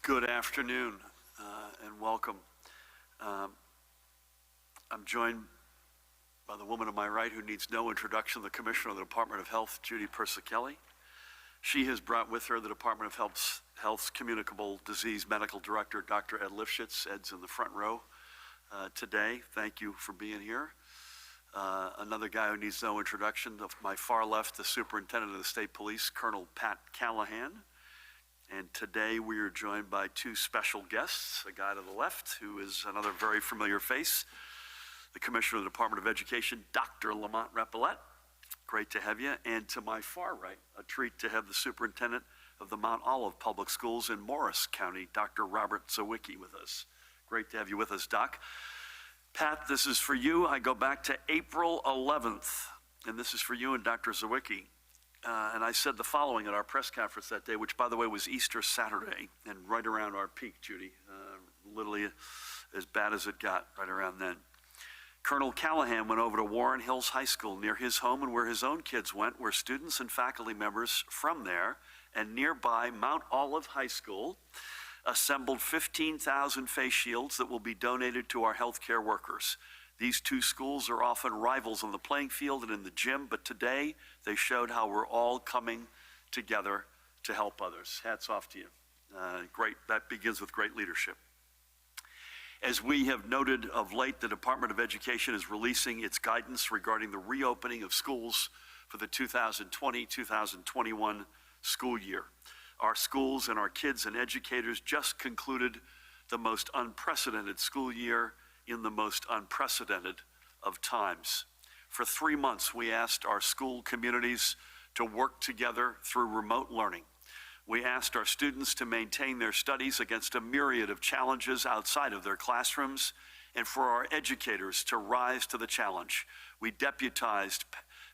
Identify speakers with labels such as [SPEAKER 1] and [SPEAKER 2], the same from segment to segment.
[SPEAKER 1] Good afternoon and welcome. I'm joined by the woman to my right who needs no introduction, the Commissioner of the Department of Health, Judy Persichelli. She has brought with her the Department of Health's Communicable Disease Medical Director, Dr. Ed Lifshitz. Ed's in the front row today. Thank you for being here. Another guy who needs no introduction, to my far left, the Superintendent of the State Police, Colonel Pat Callahan. And today we are joined by two special guests, a guy to the left who is another very familiar face, the Commissioner of the Department of Education, Dr. Lamont Repillette. Great to have you. And to my far right, a treat to have the Superintendent of the Mount Olive Public Schools in Morris County, Dr. Robert Zawicki, with us. Great to have you with us, Doc. Pat, this is for you. I go back to April 11th, and this is for you and Dr. Zawicki. And I said the following at our press conference that day, which, by the way, was Easter Saturday, and right around our peak, Judy, literally as bad as it got right around then. Colonel Callahan went over to Warren Hills High School near his home and where his own kids went, where students and faculty members from there and nearby Mount Olive High School assembled 15,000 face shields that will be donated to our healthcare workers. These two schools are often rivals on the playing field and in the gym, but today they showed how we're all coming together to help others. Hats off to you. Great. That begins with great leadership. As we have noted of late, the Department of Education is releasing its guidance regarding the reopening of schools for the 2020-2021 school year. Our schools and our kids and educators just concluded the most unprecedented school year in the most unprecedented of times. For 3 months, we asked our school communities to work together through remote learning. We asked our students to maintain their studies against a myriad of challenges outside of their classrooms, and for our educators to rise to the challenge. We deputized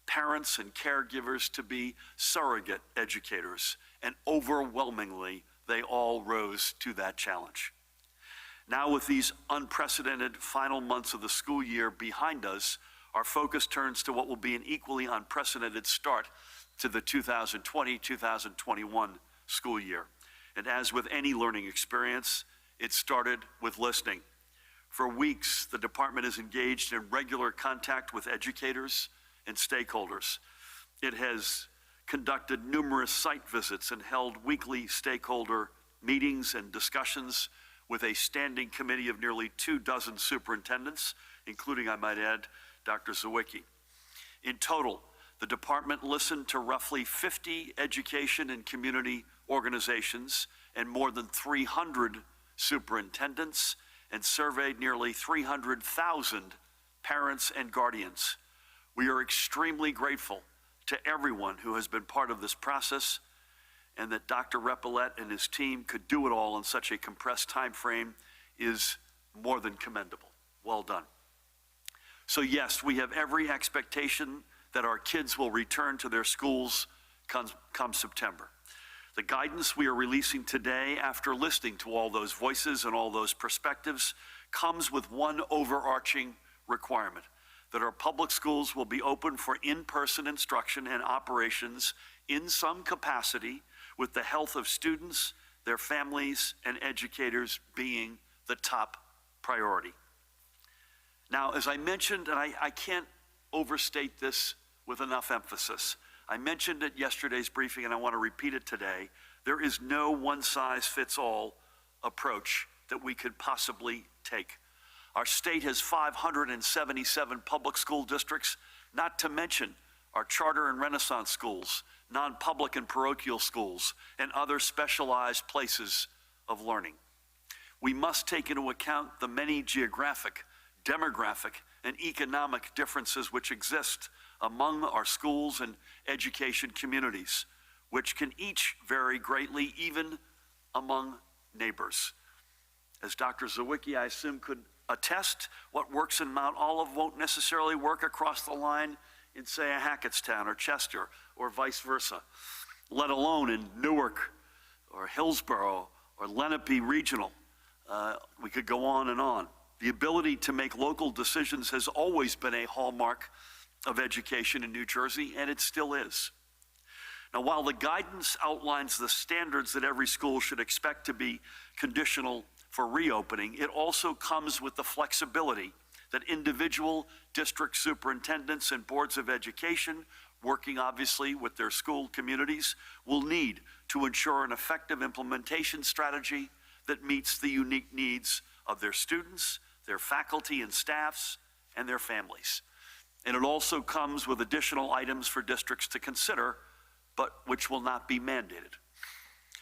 [SPEAKER 1] parents and caregivers to be surrogate educators, and overwhelmingly, they all rose to that challenge. Now, with these unprecedented final months of the school year behind us, our focus turns to what will be an equally unprecedented start to the 2020-2021 school year. And as with any learning experience, it started with listening. For weeks, the department is engaged in regular contact with educators and stakeholders. It has conducted numerous site visits and held weekly stakeholder meetings and discussions with a standing committee of nearly 24 superintendents, including, I might add, Dr. Zawicki. In total, the department listened to roughly 50 education and community organizations and more than 300 superintendents and surveyed nearly 300,000 parents and guardians. We are extremely grateful to everyone who has been part of this process, and that Dr. Repillette and his team could do it all in such a compressed time frame is more than commendable. Well done. So yes, we have every expectation that our kids will return to their schools come September. The guidance we are releasing today, after listening to all those voices and all those perspectives, comes with one overarching requirement: that our public schools will be open for in-person instruction and operations in some capacity, with the health of students, their families, and educators being the top priority. Now, as I mentioned, and I can't overstate this with enough emphasis, I mentioned at yesterday's briefing, and I want to repeat it today, there is no one-size-fits-all approach that we could possibly take. Our state has 577 public school districts, not to mention our charter and Renaissance schools, non-public and parochial schools, and other specialized places of learning. We must take into account the many geographic, demographic, and economic differences which exist among our schools and education communities, which can each vary greatly, even among neighbors. As Dr. Zawicki, I assume, could attest, what works in Mount Olive won't necessarily work across the line in, say, a Hackettstown or Chester, or vice versa, let alone in Newark or Hillsborough or Lenape Regional. We could go on and on. The ability to make local decisions has always been a hallmark of education in New Jersey, and it still is. Now, while the guidance outlines the standards that every school should expect to be conditional for reopening, it also comes with the flexibility that individual district superintendents and boards of education, working obviously with their school communities, will need to ensure an effective implementation strategy that meets the unique needs of their students, their faculty and staffs, and their families. And it also comes with additional items for districts to consider, but which will not be mandated.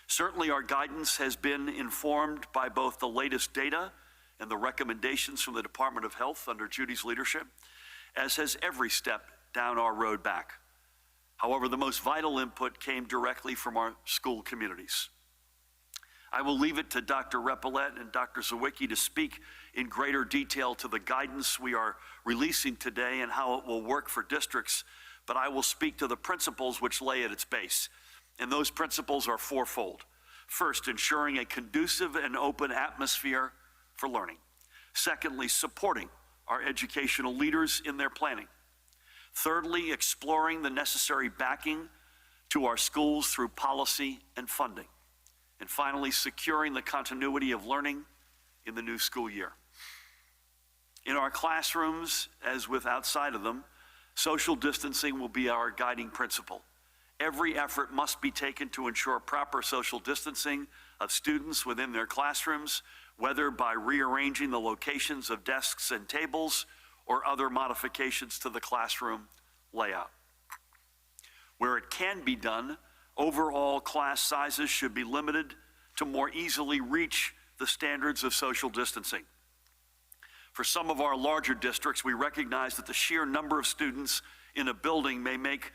[SPEAKER 1] Certainly, our guidance has been informed by both the latest data and the recommendations from the Department of Health under Judy's leadership, as has every step down our road back. However, the most vital input came directly from our school communities. I will leave it to Dr. Repollet and Dr. Zawicki to speak in greater detail to the guidance we are releasing today and how it will work for districts, but I will speak to the principles which lay at its base. And those principles are fourfold. First, ensuring a conducive and open atmosphere for learning. Secondly, supporting our educational leaders in their planning. Thirdly, exploring the necessary backing to our schools through policy and funding. And finally, securing the continuity of learning in the new school year. In our classrooms, as with outside of them, social distancing will be our guiding principle. Every effort must be taken to ensure proper social distancing of students within their classrooms, whether by rearranging the locations of desks and tables or other modifications to the classroom layout. Where it can be done, overall class sizes should be limited to more easily reach the standards of social distancing. For some of our larger districts, we recognize that the sheer number of students in a building may make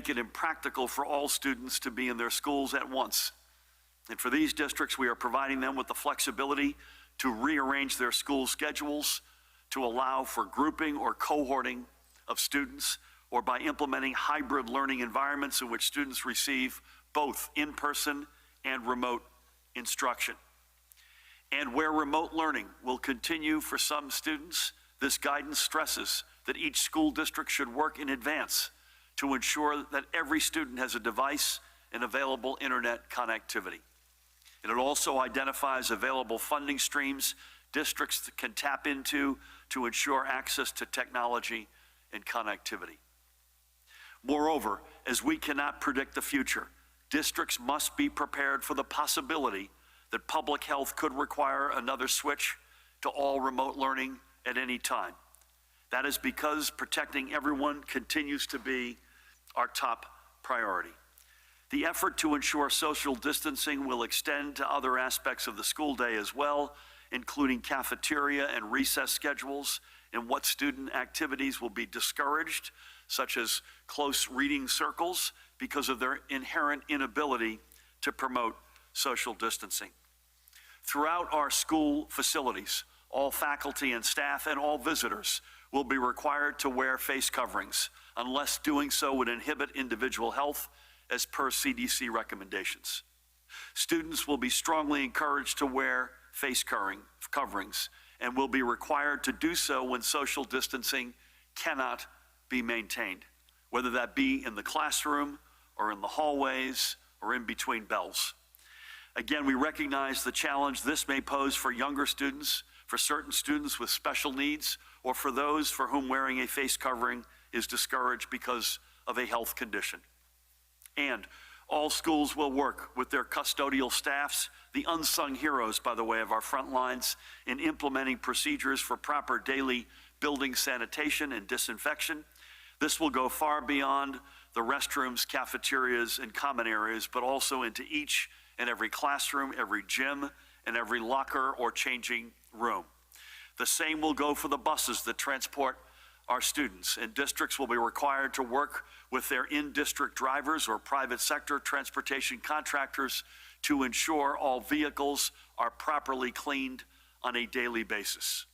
[SPEAKER 1] it impractical for all students to be in their schools at once. And for these districts, we are providing them with the flexibility to rearrange their school schedules to allow for grouping or cohorting of students, or by implementing hybrid learning environments in which students receive both in-person and remote instruction. And where remote learning will continue for some students, this guidance stresses that each school district should work in advance to ensure that every student has a device and available internet connectivity. And it also identifies available funding streams districts can tap into to ensure access to technology and connectivity. Moreover, as we cannot predict the future, districts must be prepared for the possibility that public health could require another switch to all remote learning at any time. That is because protecting everyone continues to be our top priority. The effort to ensure social distancing will extend to other aspects of the school day as well, including cafeteria and recess schedules, and what student activities will be discouraged, such as close reading circles, because of their inherent inability to promote social distancing. Throughout our school facilities, all faculty and staff and all visitors will be required to wear face coverings, unless doing so would inhibit individual health as per CDC recommendations. Students will be strongly encouraged to wear face coverings and will be required to do so when social distancing cannot be maintained, whether that be in the classroom or in the hallways or in between bells. Again, we recognize the challenge this may pose for younger students, for certain students with special needs, or for those for whom wearing a face covering is discouraged because of a health condition. And all schools will work with their custodial staffs, the unsung heroes, by the way, of our front lines, in implementing procedures for proper daily building sanitation and disinfection. This will go far beyond the restrooms, cafeterias, and common areas, but also into each and every classroom, every gym, and every locker or changing room. The same will go for the buses that transport our students, and districts will be required to work with their in-district drivers or private sector transportation contractors to ensure all vehicles are properly cleaned on a daily basis.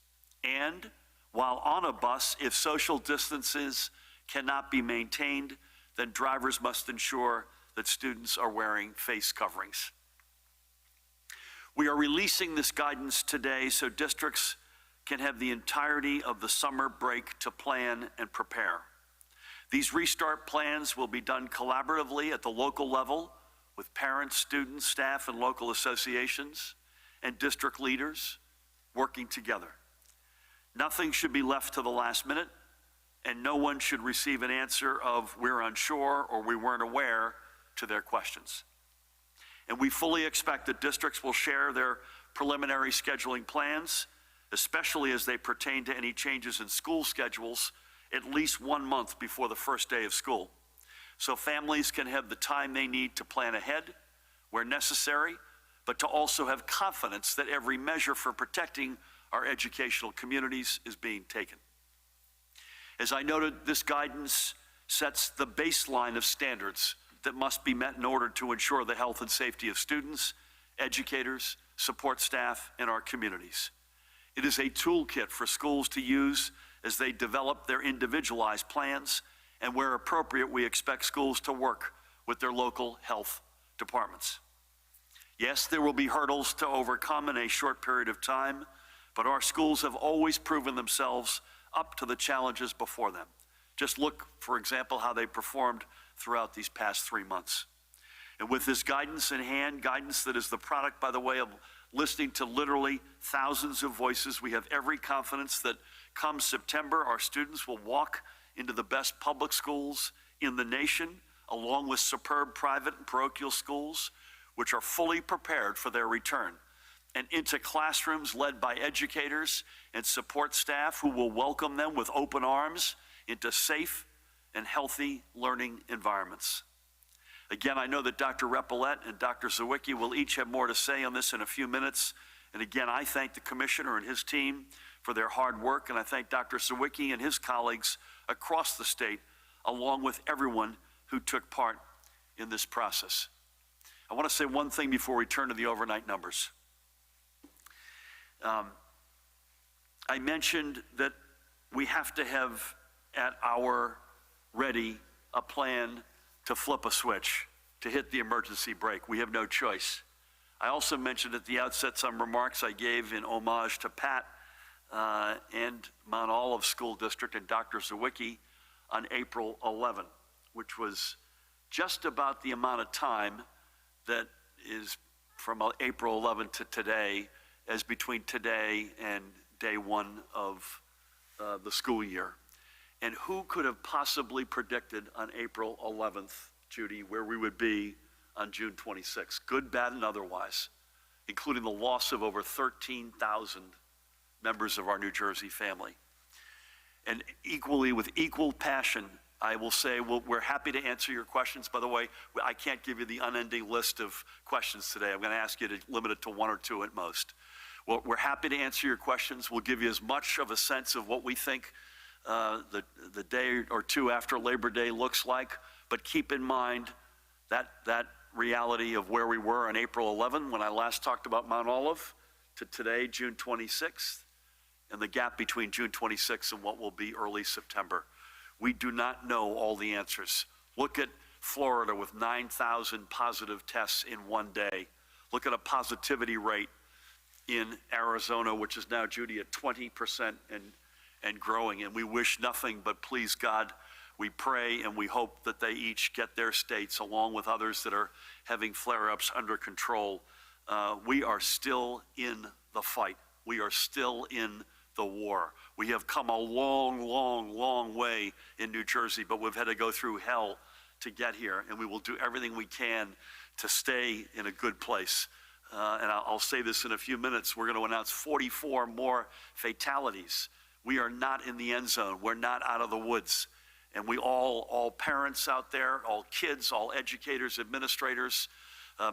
[SPEAKER 1] And while on a bus, if social distances cannot be maintained, then drivers must ensure that students are wearing face coverings. We are releasing this guidance today so districts can have the entirety of the summer break to plan and prepare. These restart plans will be done collaboratively at the local level with parents, students, staff, and local associations and district leaders working together. Nothing should be left to the last minute, and no one should receive an answer of "we're unsure" or "we weren't aware" to their questions. And we fully expect that districts will share their preliminary scheduling plans, especially as they pertain to any changes in school schedules, at least 1 month before the first day of school, so families can have the time they need to plan ahead where necessary, but to also have confidence that every measure for protecting our educational communities is being taken. As I noted, this guidance sets the baseline of standards that must be met in order to ensure the health and safety of students, educators, support staff, and our communities. It is a toolkit for schools to use as they develop their individualized plans, and where appropriate, we expect schools to work with their local health departments. Yes, there will be hurdles to overcome in a short period of time, but our schools have always proven themselves up to the challenges before them. Just look, for example, how they performed throughout these past 3 months. And with this guidance in hand, guidance that is the product, by the way, of listening to literally thousands of voices, we have every confidence that come September, our students will walk into the best public schools in the nation, along with superb private and parochial schools, which are fully prepared for their return, and into classrooms led by educators and support staff who will welcome them with open arms into safe and healthy learning environments. Again, I know that Dr. Repollet and Dr. Zawicki will each have more to say on this in a few minutes. And again, I thank the commissioner and his team for their hard work, and I thank Dr. Zawicki and his colleagues across the state, along with everyone who took part in this process. I want to say one thing before we turn to the overnight numbers. I mentioned that we have to have at our ready a plan to flip a switch, to hit the emergency brake. We have no choice. I also mentioned at the outset some remarks I gave in homage to Pat and Mount Olive School District and Dr. Zawicki on April 11, which was just about the amount of time that is from April 11 to today, as between today and day one of the school year. And who could have possibly predicted on April 11th, Judy, where we would be on June 26th, good, bad, and otherwise, including the loss of over 13,000 members of our New Jersey family. And equally, with equal passion, I will say we're happy to answer your questions. By the way, I can't give you the unending list of questions today. I'm going to ask you to limit it to 1 or 2 at most. Well, we're happy to answer your questions. We'll give you as much of a sense of what we think the day or two after Labor Day looks like, but keep in mind that reality of where we were on April 11 when I last talked about Mount Olive to today, June 26th, and the gap between June 26th and what will be early September. We do not know all the answers. Look at Florida with 9,000 positive tests in one day. Look at a positivity rate in Arizona, which is now, Judy, at 20% and growing. And we wish nothing but, please God, we pray and we hope that they each get their states, along with others that are having flare-ups, under control. We are still in the fight. We are still in the war. We have come a long, long, long way in New Jersey, but we've had to go through hell to get here, and we will do everything we can to stay in a good place. And I'll say this in a few minutes. We're going to announce 44 more fatalities. We are not in the end zone. We're not out of the woods. And we all parents out there, all kids, all educators, administrators,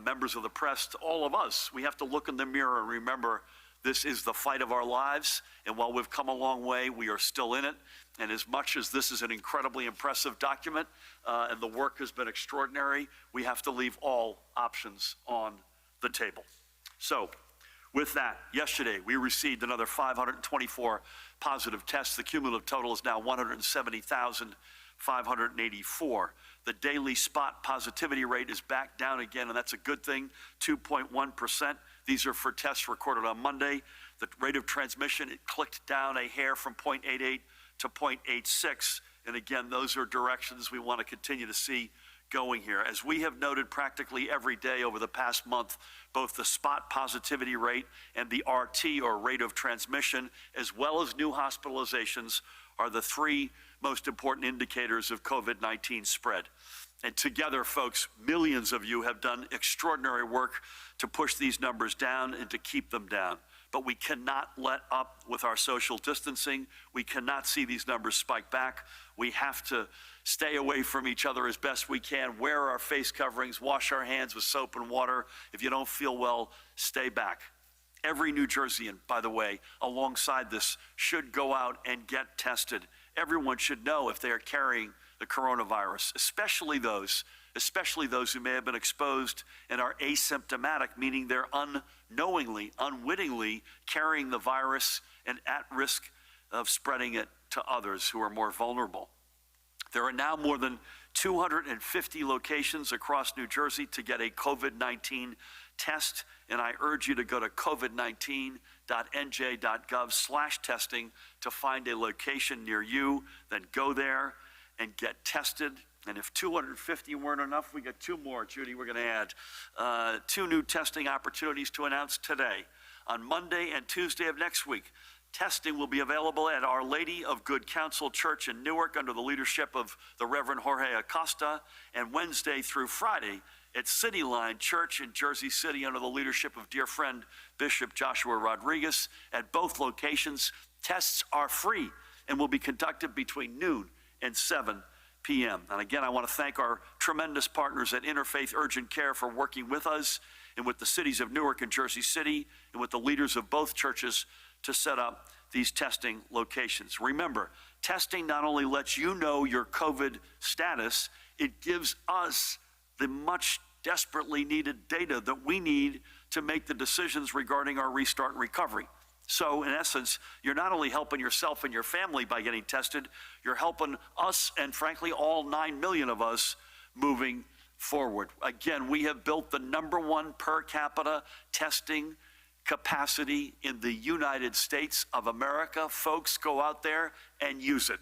[SPEAKER 1] members of the press, all of us, we have to look in the mirror and remember this is the fight of our lives. And while we've come a long way, we are still in it. And as much as this is an incredibly impressive document and the work has been extraordinary, we have to leave all options on the table. So with that, yesterday we received another 524 positive tests. The cumulative total is now 170,584. The daily spot positivity rate is back down again, and that's a good thing, 2.1%. These are for tests recorded on Monday. The rate of transmission, it clicked down a hair from 0.88 to 0.86, And again, those are directions we want to continue to see going here. As we have noted practically every day over the past month, both the spot positivity rate and the RT, or rate of transmission, as well as new hospitalizations, are the three most important indicators of COVID-19 spread. And together, folks, millions of you have done extraordinary work to push these numbers down and to keep them down. But we cannot let up with our social distancing. We cannot see these numbers spike back. We have to stay away from each other as best we can, wear our face coverings, wash our hands with soap and water. If you don't feel well, stay back. Every New Jerseyan, by the way, alongside this, should go out and get tested. Everyone should know if they are carrying the coronavirus, especially those who may have been exposed and are asymptomatic, meaning they're unknowingly, unwittingly carrying the virus and at risk of spreading it to others who are more vulnerable. There are now more than 250 locations across New Jersey to get a COVID-19 test, and I urge you to go to covid19.nj.gov/testing to find a location near you. Then go there and get tested. And if 250 weren't enough, we got two more, Judy, we're going to add. Two new testing opportunities to announce today. On Monday and Tuesday of next week, testing will be available at Our Lady of Good Counsel Church in Newark under the leadership of the Reverend Jorge Acosta, and Wednesday through Friday at City Line Church in Jersey City under the leadership of dear friend Bishop Joshua Rodriguez. At both locations, tests are free and will be conducted between noon and 7 p.m. And again, I want to thank our tremendous partners at Interfaith Urgent Care for working with us and with the cities of Newark and Jersey City and with the leaders of both churches to set up these testing locations. Remember, testing not only lets you know your COVID status, it gives us the much desperately needed data that we need to make the decisions regarding our restart and recovery. So in essence, you're not only helping yourself and your family by getting tested, you're helping us and frankly all 9 million of us moving forward. Again, we have built the #1 per capita testing capacity in the United States of America. Folks, go out there and use it.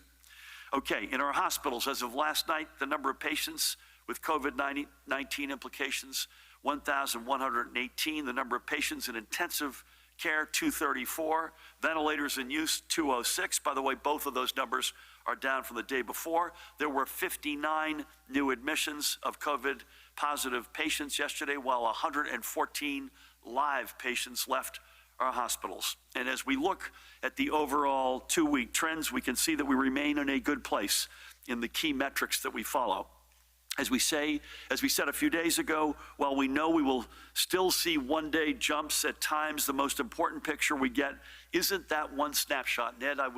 [SPEAKER 1] Okay, in our hospitals, as of last night, the number of patients with COVID-19 implications, 1,118. The number of patients in intensive care, 234. Ventilators in use, 206. By the way, both of those numbers are down from the day before. There were 59 new admissions of COVID-positive patients yesterday, while 114 live patients left our hospitals. And as we look at the overall 2-week trends, we can see that we remain in a good place in the key metrics that we follow. As we said a few days ago, while we know we will still see one-day jumps at times, the most important picture we get isn't that one snapshot. Ned, I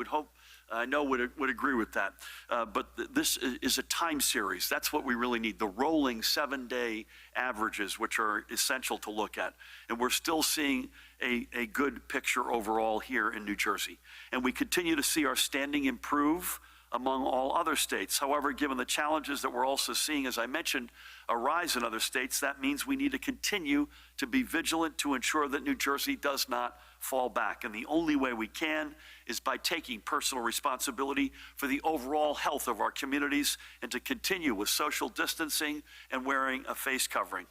[SPEAKER 1] know would agree with that. But this is a time series. That's what we really need, the rolling 7-day averages, which are essential to look at. And we're still seeing a good picture overall here in New Jersey. And we continue to see our standing improve among all other states. However, given the challenges that we're also seeing, as I mentioned, a rise in other states, that means we need to continue to be vigilant to ensure that New Jersey does not fall back. And the only way we can is by taking personal responsibility for the overall health of our communities and to continue with social distancing and wearing a face covering.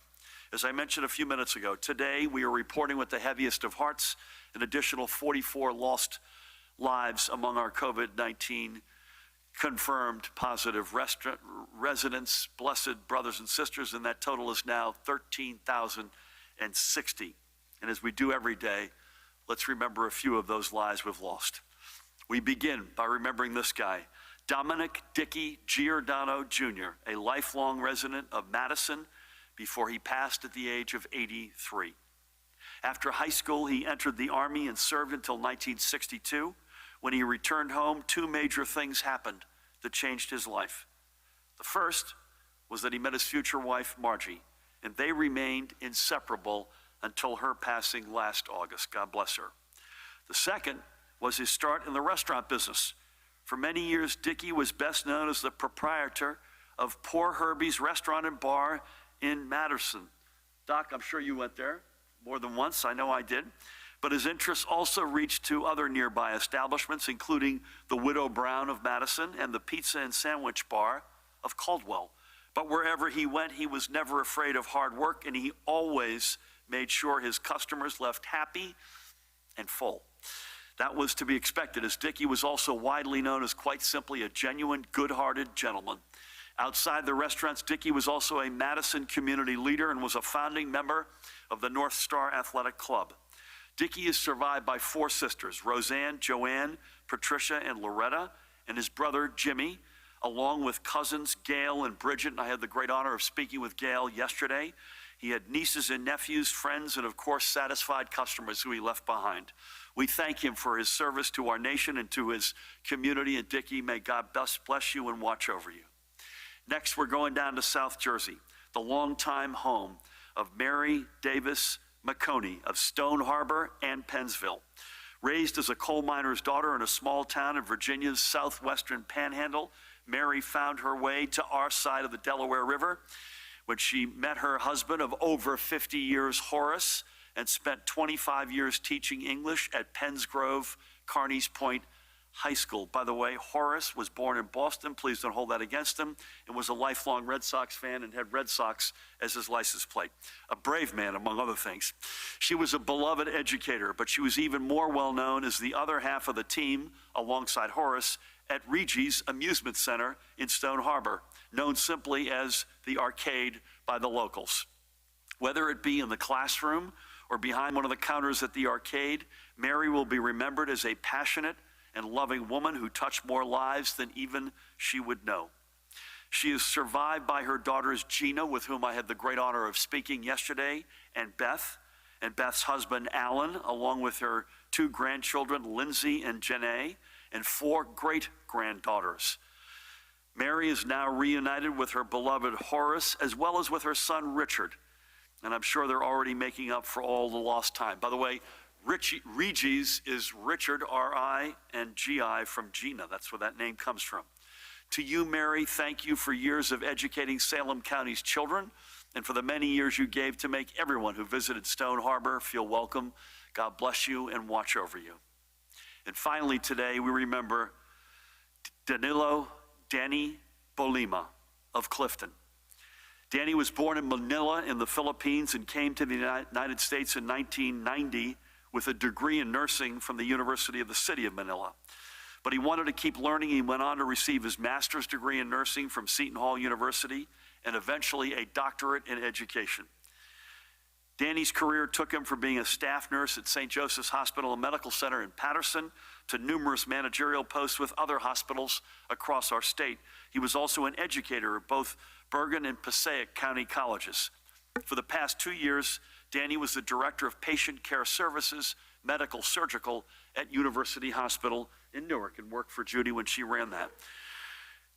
[SPEAKER 1] As I mentioned a few minutes ago, today we are reporting with the heaviest of hearts an additional 44 lost lives among our COVID-19 confirmed positive residents, blessed brothers and sisters, and that total is now 13,060. And as we do every day, let's remember a few of those lives we've lost. We begin by remembering this guy, Dominic Dickey Giordano Jr., a lifelong resident of Madison before he passed at the age of 83. After high school, he entered the Army and served until 1962. When he returned home, 2 major things happened that changed his life. The first was that he met his future wife, Margie, and they remained inseparable until her passing last August. God bless her. The second was his start in the restaurant business. For many years, Dickey was best known as the proprietor of Poor Herbie's Restaurant and Bar in Madison. Doc, I'm sure you went there more than once. I know I did. but his interests also reached to other nearby establishments, including the Widow Brown of Madison and the Pizza and Sandwich Bar of Caldwell. But wherever he went, he was never afraid of hard work, and he always made sure his customers left happy and full. That was to be expected, as Dickie was also widely known as quite simply a genuine, good-hearted gentleman. Outside the restaurants, Dickie was also a Madison community leader and was a founding member of the North Star Athletic Club. Dickie is survived by 4 sisters, Roseanne, Joanne, Patricia, and Loretta, and his brother, Jimmy, along with cousins Gail and Bridget. And I had the great honor of speaking with Gail yesterday. He had nieces and nephews, friends, and of course, satisfied customers who he left behind. We thank him for his service to our nation and to his community. And Dickie, may God bless you and watch over you. Next, we're going down to South Jersey, the longtime home of Mary Davis McConey of Stone Harbor and Pennsville. Raised as a coal miner's daughter in a small town in Virginia's southwestern panhandle, Mary found her way to our side of the Delaware River when she met her husband of over 50 years, Horace, and spent 25 years teaching English at Penns Grove, Carneys Point High School. By the way, Horace was born in Boston, please don't hold that against him, and was a lifelong Red Sox fan and had Red Sox as his license plate. A brave man, among other things. She was a beloved educator, but she was even more well known as the other half of the team, alongside Horace, at Reggie's Amusement Center in Stone Harbor, known simply as the Arcade by the locals. Whether it be in the classroom or behind one of the counters at the arcade, Mary will be remembered as a passionate and loving woman who touched more lives than even she would know. She is survived by her daughters Gina, with whom I had the great honor of speaking yesterday, and Beth's husband Alan, along with her 2 grandchildren, Lindsay and Janae, and 4 great-granddaughters. Mary is now reunited with her beloved Horace, as well as with her son Richard, and I'm sure they're already making up for all the lost time. By the way, Reggie's is Richard, R-I, and G-I from Gina. That's where that name comes from. To you, Mary, thank you for years of educating Salem County's children and for the many years you gave to make everyone who visited Stone Harbor feel welcome. God bless you and watch over you. And finally today, we remember Danny Bolima of Clifton. Danny was born in Manila in the Philippines and came to the United States in 1990 with a degree in nursing from the University of the City of Manila. But he wanted to keep learning. He went on to receive his master's degree in nursing from Seton Hall University and eventually a doctorate in education. Danny's career took him from being a staff nurse at St. Joseph's Hospital and Medical Center in Patterson to numerous managerial posts with other hospitals across our state. He was also an educator at both Bergen and Passaic County colleges. For the past 2 years, Danny was the director of patient care services, medical surgical at University Hospital in Newark, and worked for Judy when she ran that.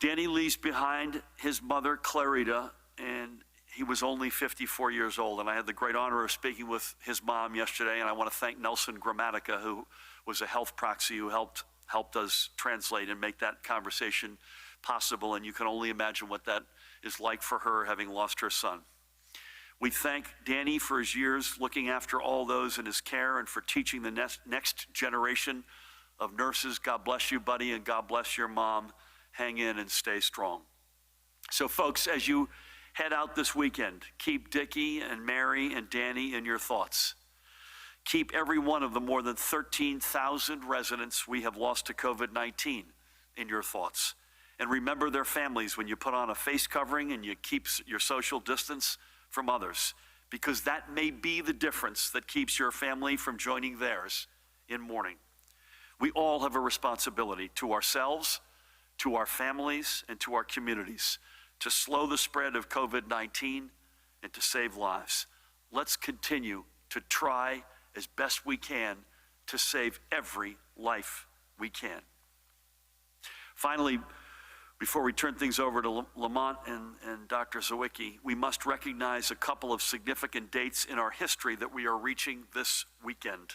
[SPEAKER 1] Danny leaves behind his mother, Clarita, and he was only 54 years old. And I had the great honor of speaking with his mom yesterday, and I want to thank Nelson Grammatica, who was a health proxy who helped us translate and make that conversation possible. And you can only imagine what that is like for her, having lost her son. We thank Danny for his years looking after all those in his care and for teaching the next generation of nurses. God bless you, buddy, and God bless your mom. Hang in and stay strong. So, folks, as you head out this weekend, keep Dickie and Mary and Danny in your thoughts. Keep every one of the more than 13,000 residents we have lost to COVID-19 in your thoughts. And remember their families when you put on a face covering and you keep your social distance from others, because that may be the difference that keeps your family from joining theirs in mourning. We all have a responsibility to ourselves, to our families, and to our communities to slow the spread of COVID-19 and to save lives. Let's continue to try as best we can to save every life we can. Finally, before we turn things over to Lamont and Dr. Zawicki, we must recognize a couple of significant dates in our history that we are reaching this weekend.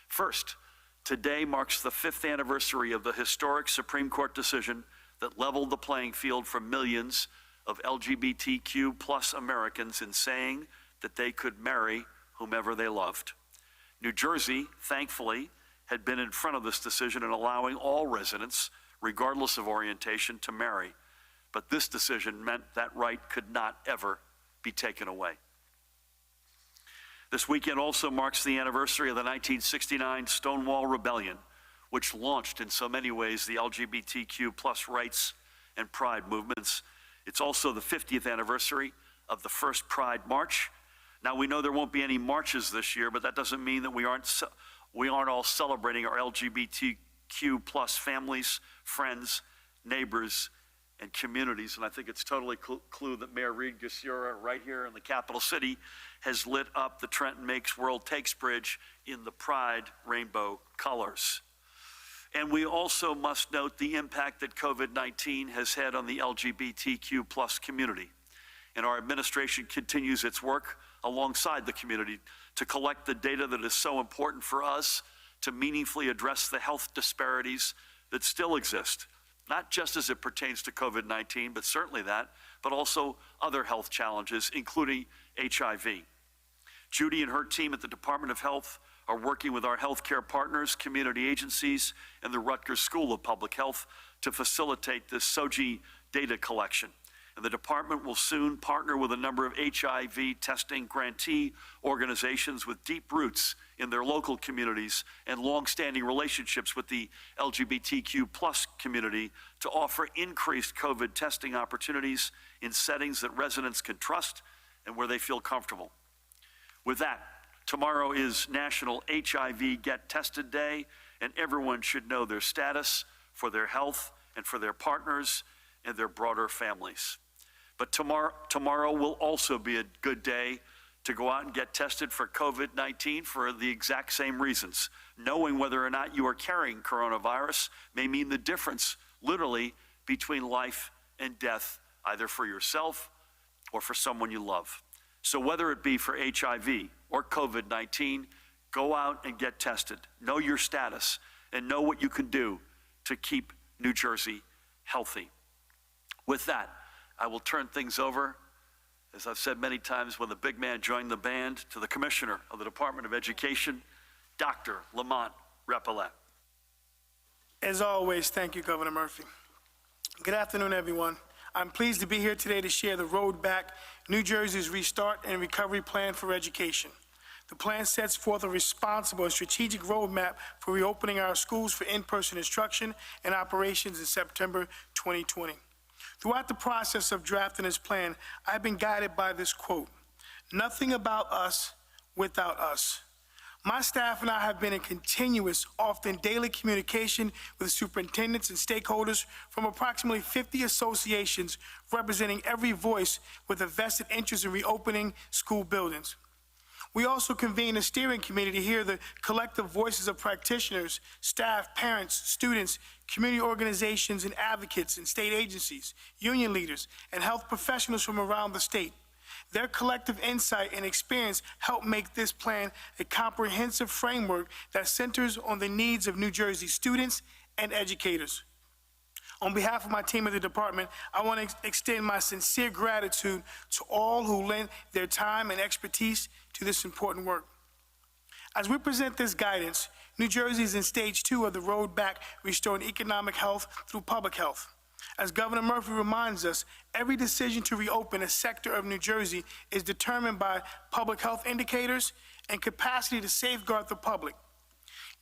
[SPEAKER 1] First, today marks the 5th anniversary of the historic Supreme Court decision that leveled the playing field for millions of LGBTQ+ Americans in saying that they could marry whomever they loved. New Jersey, thankfully, had been in front of this decision in allowing all residents, regardless of orientation, to marry. But this decision meant that right could not ever be taken away. This weekend also marks the anniversary of the 1969 Stonewall Rebellion, which launched in so many ways the LGBTQ plus rights and pride movements. It's also the 50th anniversary of the first Pride March. Now, we know there won't be any marches this year, but that doesn't mean that we aren't all celebrating our LGBTQ plus families, friends, neighbors, and communities. And I think it's totally clue that Mayor Reed Gusura, right here in the capital city, has lit up the Trenton Makes World Takes Bridge in the Pride rainbow colors. And we also must note the impact that COVID-19 has had on the LGBTQ plus community. And our administration continues its work alongside the community to collect the data that is so important for us to meaningfully address the health disparities that still exist, not just as it pertains to COVID-19, but certainly that, but also other health challenges, including HIV. Judy and her team at the Department of Health are working with our healthcare partners, community agencies, and the Rutgers School of Public Health to facilitate this SOGI data collection. And the department will soon partner with a number of HIV testing grantee organizations with deep roots in their local communities and long-standing relationships with the LGBTQ plus community to offer increased COVID testing opportunities in settings that residents can trust and where they feel comfortable. With that, tomorrow is National HIV Get Tested Day, and everyone should know their status for their health and for their partners and their broader families. But tomorrow will also be a good day to go out and get tested for COVID-19 for the exact same reasons. Knowing whether or not you are carrying coronavirus may mean the difference, literally, between life and death, either for yourself or for someone you love. So whether it be for HIV or COVID-19, go out and get tested. Know your status and know what you can do to keep New Jersey healthy. With that, I will turn things over, as I've said many times when the big man joined the band, to the Commissioner of the Department of Education, Dr. Lamont Repollet.
[SPEAKER 2] As always, thank you, Governor Murphy. Good afternoon, everyone. I'm pleased to be here today to share the road back New Jersey's restart and recovery plan for education. The plan sets forth a responsible and strategic roadmap for reopening our schools for in-person instruction and operations in September 2020. Throughout the process of drafting this plan, I've been guided by this quote: "Nothing about us without us." My staff and I have been in continuous, often daily communication with superintendents and stakeholders from approximately 50 associations representing every voice with a vested interest in reopening school buildings. We also convened a steering committee to hear the collective voices of practitioners, staff, parents, students, community organizations and advocates and state agencies, union leaders, and health professionals from around the state. Their collective insight and experience helped make this plan a comprehensive framework that centers on the needs of New Jersey students and educators. On behalf of my team at the department, I want to extend my sincere gratitude to all who lent their time and expertise to this important work. As we present this guidance, New Jersey is in stage 2 of the road back restoring economic health through public health. As Governor Murphy reminds us, every decision to reopen a sector of New Jersey is determined by public health indicators and capacity to safeguard the public.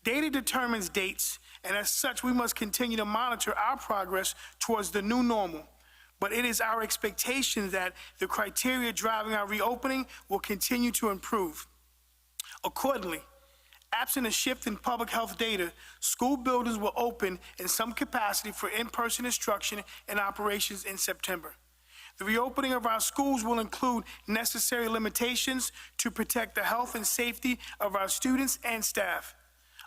[SPEAKER 2] Data determines dates, and as such, we must continue to monitor our progress towards the new normal. But it is our expectation that the criteria driving our reopening will continue to improve. Accordingly, absent a shift in public health data, school buildings will open in some capacity for in-person instruction and operations in September. The reopening of our schools will include necessary limitations to protect the health and safety of our students and staff.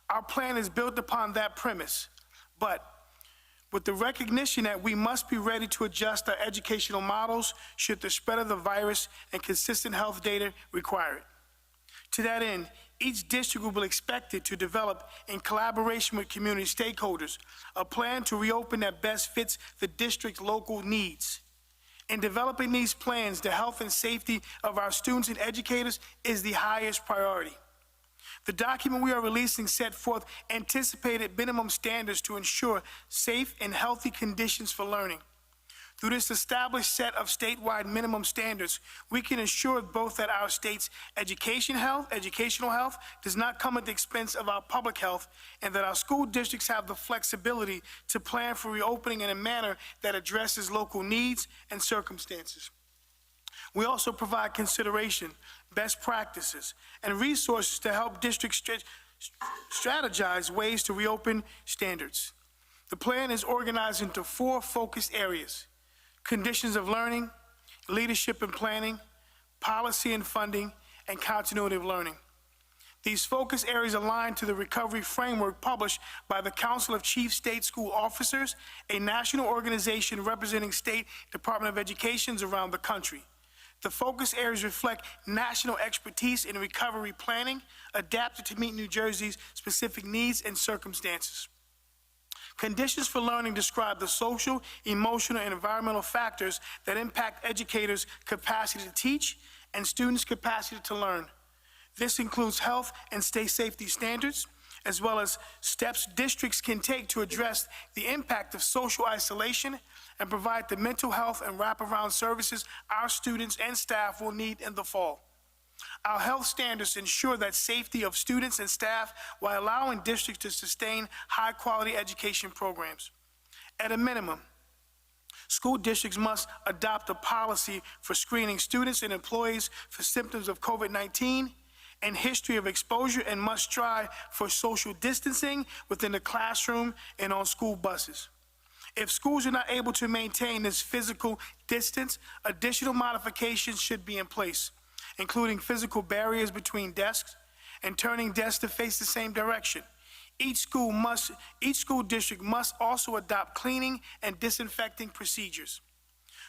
[SPEAKER 2] Our plan is built upon that premise, but with the recognition that we must be ready to adjust our educational models should the spread of the virus and consistent health data require it. To that end, each district will be expected to develop, in collaboration with community stakeholders, a plan to reopen that best fits the district's local needs. In developing these plans, the health and safety of our students and educators is the highest priority. The document we are releasing set forth anticipated minimum standards to ensure safe and healthy conditions for learning. Through this established set of statewide minimum standards, we can ensure both that our state's educational health does not come at the expense of our public health, and that our school districts have the flexibility to plan for reopening in a manner that addresses local needs and circumstances. We also provide consideration, best practices, and resources to help districts strategize ways to reopen standards. The plan is organized into 4 focused areas: conditions of learning, leadership and planning, policy and funding, and continuity of learning. These focus areas align to the recovery framework published by the Council of Chief State School Officers, a national organization representing state Department of Educations around the country. The focus areas reflect national expertise in recovery planning, adapted to meet New Jersey's specific needs and circumstances. Conditions for learning describe the social, emotional, and environmental factors that impact educators' capacity to teach and students' capacity to learn. This includes health and safety standards, as well as steps districts can take to address the impact of social isolation and provide the mental health and wraparound services our students and staff will need in the fall. Our health standards ensure that safety of students and staff while allowing districts to sustain high-quality education programs. At a minimum, school districts must adopt a policy for screening students and employees for symptoms of COVID-19 and history of exposure, and must strive for social distancing within the classroom and on school buses. If schools are not able to maintain this physical distance, additional modifications should be in place, including physical barriers between desks and turning desks to face the same direction. Each school district must also adopt cleaning and disinfecting procedures.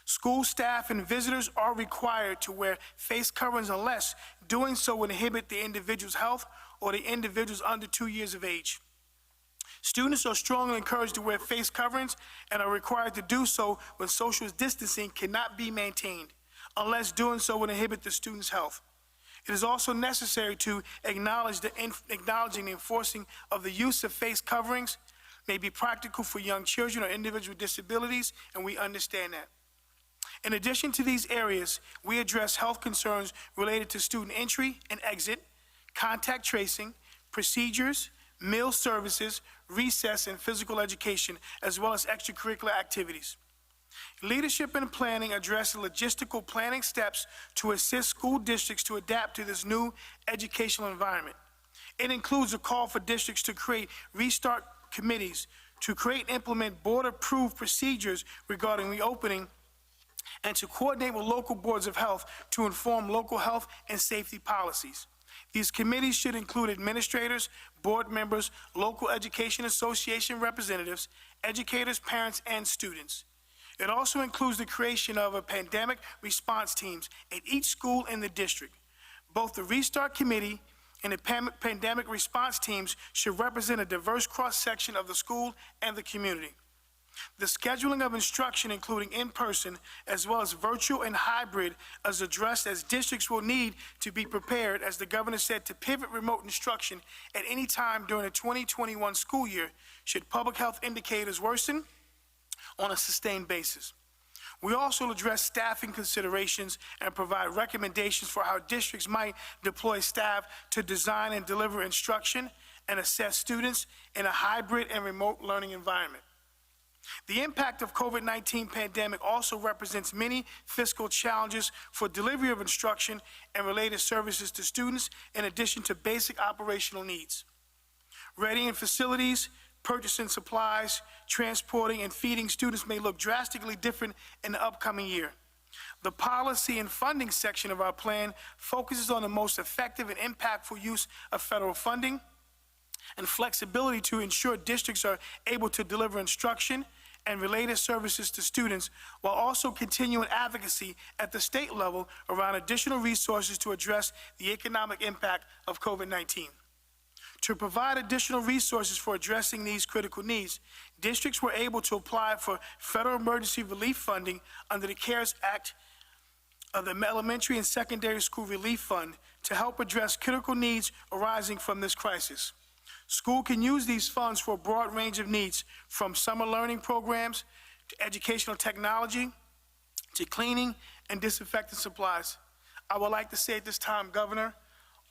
[SPEAKER 2] School staff and visitors are required to wear face coverings unless doing so would inhibit the individual's health or the individuals under 2 years of age. Students are strongly encouraged to wear face coverings and are required to do so when social distancing cannot be maintained, unless doing so would inhibit the student's health. It is also necessary to acknowledging the enforcing of the use of face coverings may be practical for young children or individuals with disabilities, and we understand that. In addition to these areas, we address health concerns related to student entry and exit, contact tracing, procedures, meal services, recess, and physical education, as well as extracurricular activities. Leadership and planning address logistical planning steps to assist school districts to adapt to this new educational environment. It includes a call for districts to create restart committees, to create and implement board-approved procedures regarding reopening, and to coordinate with local boards of health to inform local health and safety policies. These committees should include administrators, board members, local education association representatives, educators, parents, and students. It also includes the creation of a pandemic response teams at each school in the district. Both the Restart Committee and the pandemic response teams should represent a diverse cross-section of the school and the community. The scheduling of instruction, including in-person as well as virtual and hybrid, is addressed as districts will need to be prepared, as the governor said, to pivot remote instruction at any time during the 2021 school year should public health indicators worsen on a sustained basis. We also address staffing considerations and provide recommendations for how districts might deploy staff to design and deliver instruction and assess students in a hybrid and remote learning environment. The impact of COVID-19 pandemic also represents many fiscal challenges for delivery of instruction and related services to students, in addition to basic operational needs. Readying facilities, purchasing supplies, transporting, and feeding students may look drastically different in the upcoming year. The policy and funding section of our plan focuses on the most effective and impactful use of federal funding and flexibility to ensure districts are able to deliver instruction and related services to students, while also continuing advocacy at the state level around additional resources to address the economic impact of COVID-19. To provide additional resources for addressing these critical needs, districts were able to apply for federal emergency relief funding under the CARES Act of the Elementary and Secondary School Relief Fund to help address critical needs arising from this crisis. School can use these funds for a broad range of needs, from summer learning programs to educational technology to cleaning and disinfecting supplies. I would like to say at this time, Governor,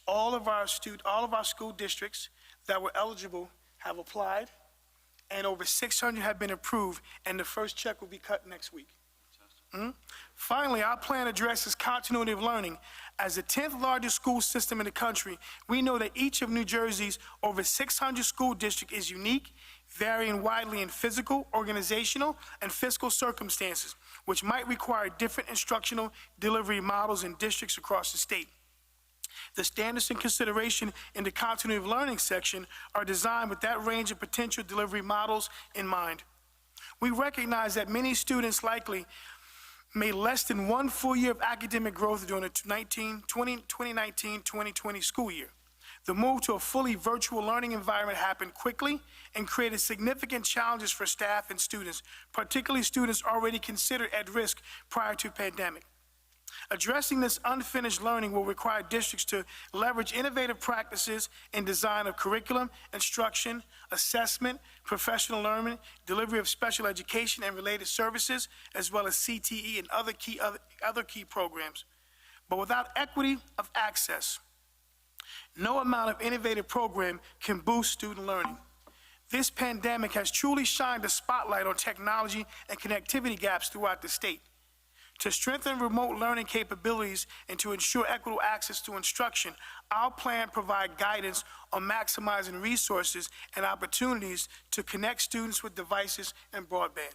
[SPEAKER 2] all of our school districts that were eligible have applied, and over 600 have been approved, and the first check will be cut next week. Finally, our plan addresses continuity of learning. As the 10th largest school system in the country, we know that each of New Jersey's over 600 school districts is unique, varying widely in physical, organizational, and fiscal circumstances, which might require different instructional delivery models in districts across the state. The standards and consideration in the continuity of learning section are designed with that range of potential delivery models in mind. We recognize that many students likely made less than one full year of academic growth during the 2019-2020 school year. The move to a fully virtual learning environment happened quickly and created significant challenges for staff and students, particularly students already considered at risk prior to the pandemic. Addressing this unfinished learning will require districts to leverage innovative practices in design of curriculum, instruction, assessment, professional learning, delivery of special education and related services, as well as CTE and other key programs. But without equity of access, no amount of innovative program can boost student learning. This pandemic has truly shined a spotlight on technology and connectivity gaps throughout the state. To strengthen remote learning capabilities and to ensure equitable access to instruction, our plan provides guidance on maximizing resources and opportunities to connect students with devices and broadband.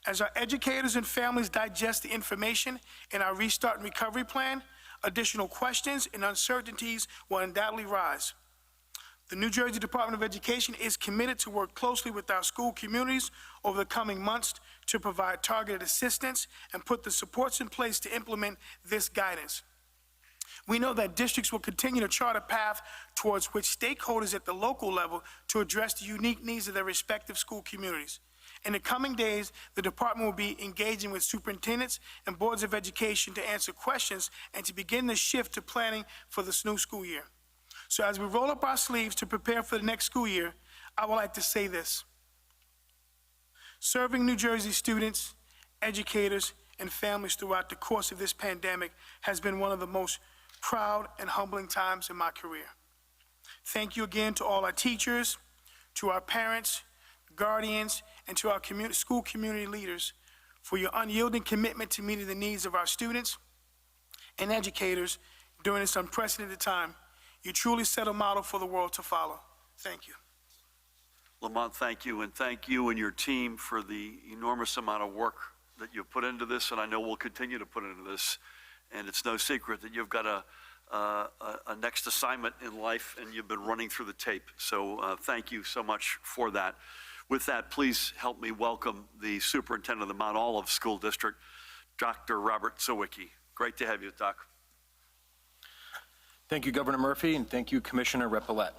[SPEAKER 2] As our educators and families digest the information in our Restart and Recovery Plan, additional questions and uncertainties will undoubtedly rise. The New Jersey Department of Education is committed to work closely with our school communities over the coming months to provide targeted assistance and put the supports in place to implement this guidance. We know that districts will continue to chart a path towards which stakeholders at the local level to address the unique needs of their respective school communities. In the coming days, the department will be engaging with superintendents and boards of education to answer questions and to begin the shift to planning for this new school year. So as we roll up our sleeves to prepare for the next school year, I would like to say this. Serving New Jersey students, educators, and families throughout the course of this pandemic has been one of the most proud and humbling times in my career. Thank you again to all our teachers, to our parents, guardians, and to our school community leaders for your unyielding commitment to meeting the needs of our students and educators during this unprecedented time. You truly set a model for the world to follow. Thank you.
[SPEAKER 1] Lamont, thank you, and thank you and your team for the enormous amount of work that you've put into this, and I know we'll continue to put into this. And it's no secret that you've got a next assignment in life, and you've been running through the tape. So thank you so much for that. With that, please help me welcome the superintendent of the Mount Olive School District, Dr. Robert Sawicki. Great to have you, Doc.
[SPEAKER 3] Thank you, Governor Murphy, and thank you, Commissioner Repillette.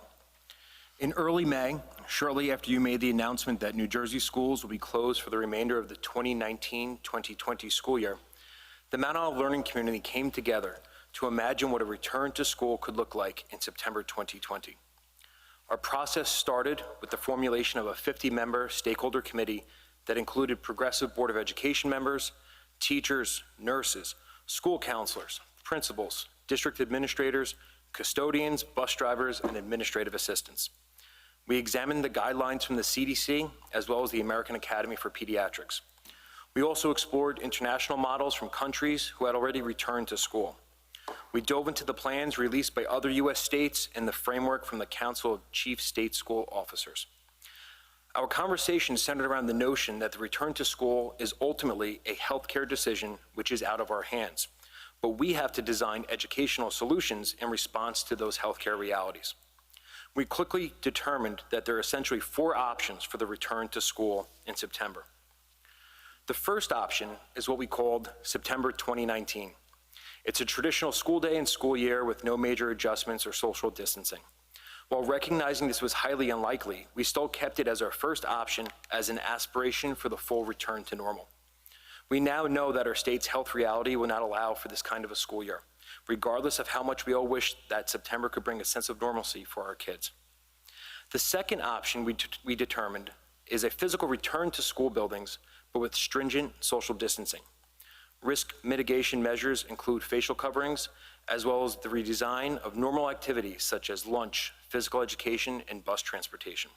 [SPEAKER 3] In early May, shortly after you made the announcement that New Jersey schools will be closed for the remainder of the 2019-2020 school year, the Mount Olive learning community came together to imagine what a return to school could look like in September 2020. Our process started with the formulation of a 50-member stakeholder committee that included Progressive Board of Education members, teachers, nurses, school counselors, principals, district administrators, custodians, bus drivers, and administrative assistants. We examined the guidelines from the CDC as well as the American Academy for Pediatrics. We also explored international models from countries who had already returned to school. We dove into the plans released by other U.S. states and the framework from the Council of Chief State School Officers. Our conversation centered around the notion that the return to school is ultimately a healthcare decision which is out of our hands, but we have to design educational solutions in response to those healthcare realities. We quickly determined that there are essentially 4 options for the return to school in September. The first option is what we called September 2019. It's a traditional school day and school year with no major adjustments or social distancing. While recognizing this was highly unlikely, we still kept it as our first option as an aspiration for the full return to normal. We now know that our state's health reality will not allow for this kind of a school year, regardless of how much we all wish that September could bring a sense of normalcy for our kids. The second option we determined is a physical return to school buildings, but with stringent social distancing. Risk mitigation measures include facial coverings, as well as the redesign of normal activities such as lunch, physical education, and bus transportation.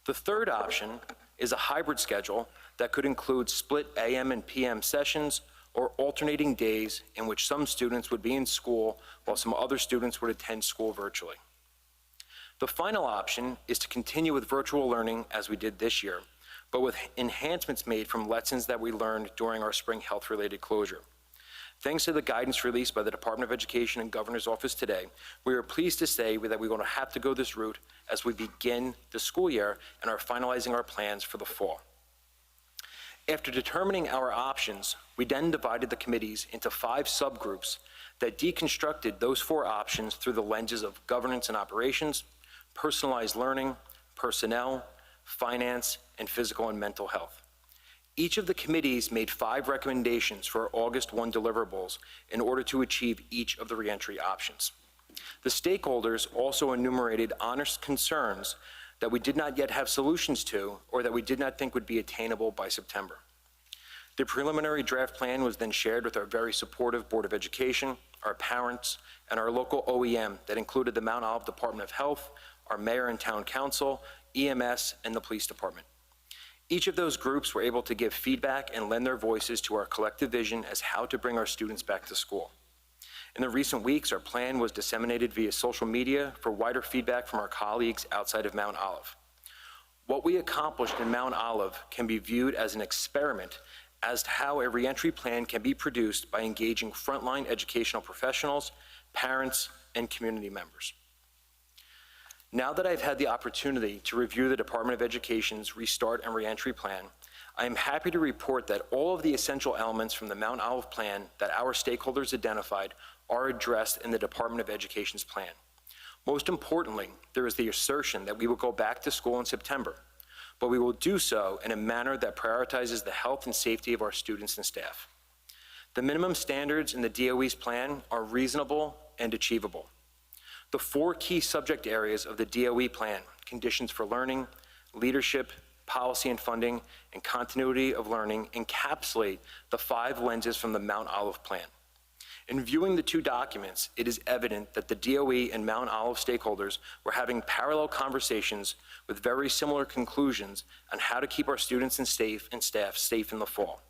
[SPEAKER 3] The third option is a hybrid schedule that could include split AM and PM sessions or alternating days in which some students would be in school while some other students would attend school virtually. The final option is to continue with virtual learning as we did this year, but with enhancements made from lessons that we learned during our spring health-related closure. Thanks to the guidance released by the Department of Education and Governor's Office today, we are pleased to say that we're going to have to go this route as we begin the school year and are finalizing our plans for the fall. After determining our options, we then divided the committees into 5 subgroups that deconstructed those 4 options through the lenses of governance and operations, personalized learning, personnel, finance, and physical and mental health. Each of the committees made 5 recommendations for August 1 deliverables in order to achieve each of the reentry options. The stakeholders also enumerated honest concerns that we did not yet have solutions to or that we did not think would be attainable by September. The preliminary draft plan was then shared with our very supportive Board of Education, our parents, and our local OEM that included the Mount Olive Department of Health, our mayor and town council, EMS, and the police department. Each of those groups were able to give feedback and lend their voices to our collective vision as how to bring our students back to school. In the recent weeks, our plan was disseminated via social media for wider feedback from our colleagues outside of Mount Olive. What we accomplished in Mount Olive can be viewed as an experiment as to how a reentry plan can be produced by engaging frontline educational professionals, parents, and community members. Now that I've had the opportunity to review the Department of Education's Restart and Reentry Plan, I am happy to report that all of the essential elements from the Mount Olive Plan that our stakeholders identified are addressed in the Department of Education's plan. Most importantly, there is the assertion that we will go back to school in September, but we will do so in a manner that prioritizes the health and safety of our students and staff. The minimum standards in the DOE's plan are reasonable and achievable. The 4 key subject areas of the DOE plan, conditions for learning, leadership, policy and funding, and continuity of learning, encapsulate the 5 lenses from the Mount Olive plan. In viewing the 2 documents, it is evident that the DOE and Mount Olive stakeholders were having parallel conversations with very similar conclusions on how to keep our students and staff safe in the fall.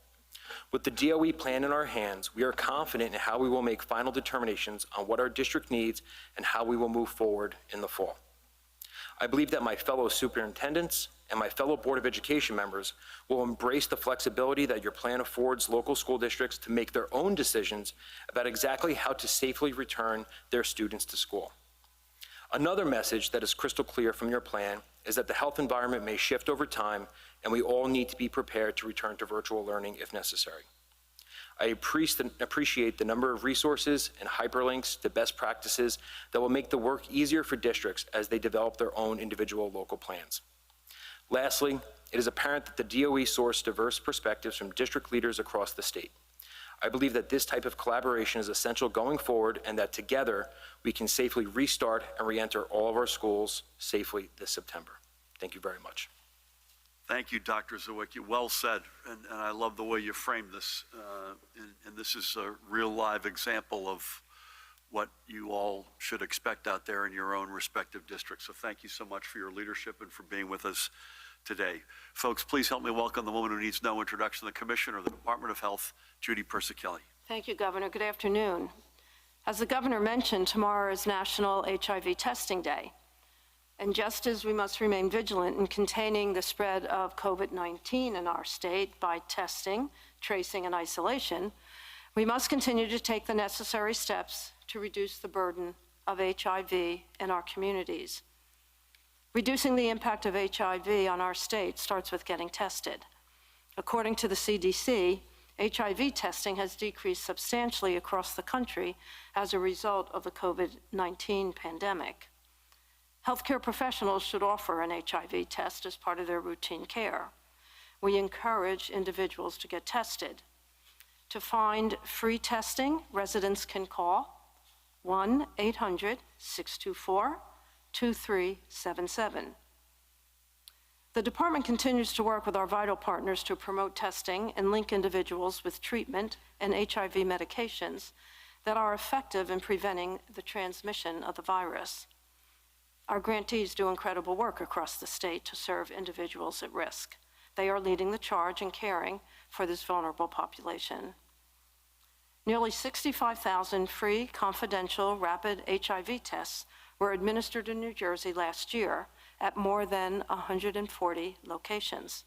[SPEAKER 3] With the DOE plan in our hands, we are confident in how we will make final determinations on what our district needs and how we will move forward in the fall. I believe that my fellow superintendents and my fellow Board of Education members will embrace the flexibility that your plan affords local school districts to make their own decisions about exactly how to safely return their students to school. Another message that is crystal clear from your plan is that the health environment may shift over time, and we all need to be prepared to return to virtual learning if necessary. I appreciate the number of resources and hyperlinks to best practices that will make the work easier for districts as they develop their own individual local plans. Lastly, it is apparent that the DOE sourced diverse perspectives from district leaders across the state. I believe that this type of collaboration is essential going forward and that together we can safely restart and re-enter all of our schools safely this September. Thank you very much.
[SPEAKER 1] Thank you, Dr. Zawicki. Well said, and I love the way you framed this. And this is a real live example of what you all should expect out there in your own respective districts. So thank you so much for your leadership and for being with us today. Folks, please help me welcome the woman who needs no introduction, the Commissioner of the Department of Health, Judy Persicelli.
[SPEAKER 4] Thank you, Governor. Good afternoon. As the Governor mentioned, tomorrow is National HIV Testing Day. And just as we must remain vigilant in containing the spread of COVID-19 in our state by testing, tracing, and isolation, we must continue to take the necessary steps to reduce the burden of HIV in our communities. Reducing the impact of HIV on our state starts with getting tested. According to the CDC, HIV testing has decreased substantially across the country as a result of the COVID-19 pandemic. Healthcare professionals should offer an HIV test as part of their routine care. we encourage individuals to get tested. To find free testing, residents can call 1-800-624-2377. The department continues to work with our vital partners to promote testing and link individuals with treatment and HIV medications that are effective in preventing the transmission of the virus. Our grantees do incredible work across the state to serve individuals at risk. They are leading the charge in caring for this vulnerable population. Nearly 65,000 free, confidential, rapid HIV tests were administered in New Jersey last year at more than 140 locations.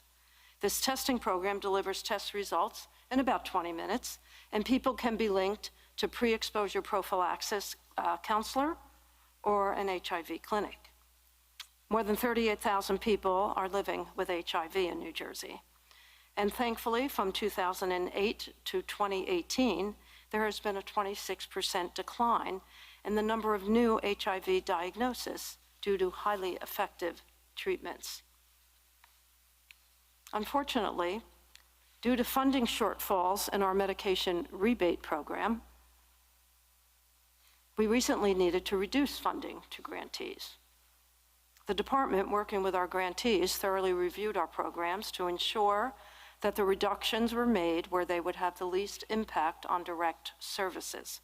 [SPEAKER 4] This testing program delivers test results in about 20 minutes, and people can be linked to pre-exposure prophylaxis counselor or an HIV clinic. More than 38,000 people are living with HIV in New Jersey. And thankfully, from 2008 to 2018, there has been a 26% decline in the number of new HIV diagnoses due to highly effective treatments. Unfortunately, due to funding shortfalls in our medication rebate program, we recently needed to reduce funding to grantees. The department, working with our grantees, thoroughly reviewed our programs to ensure that the reductions were made where they would have the least impact on direct services.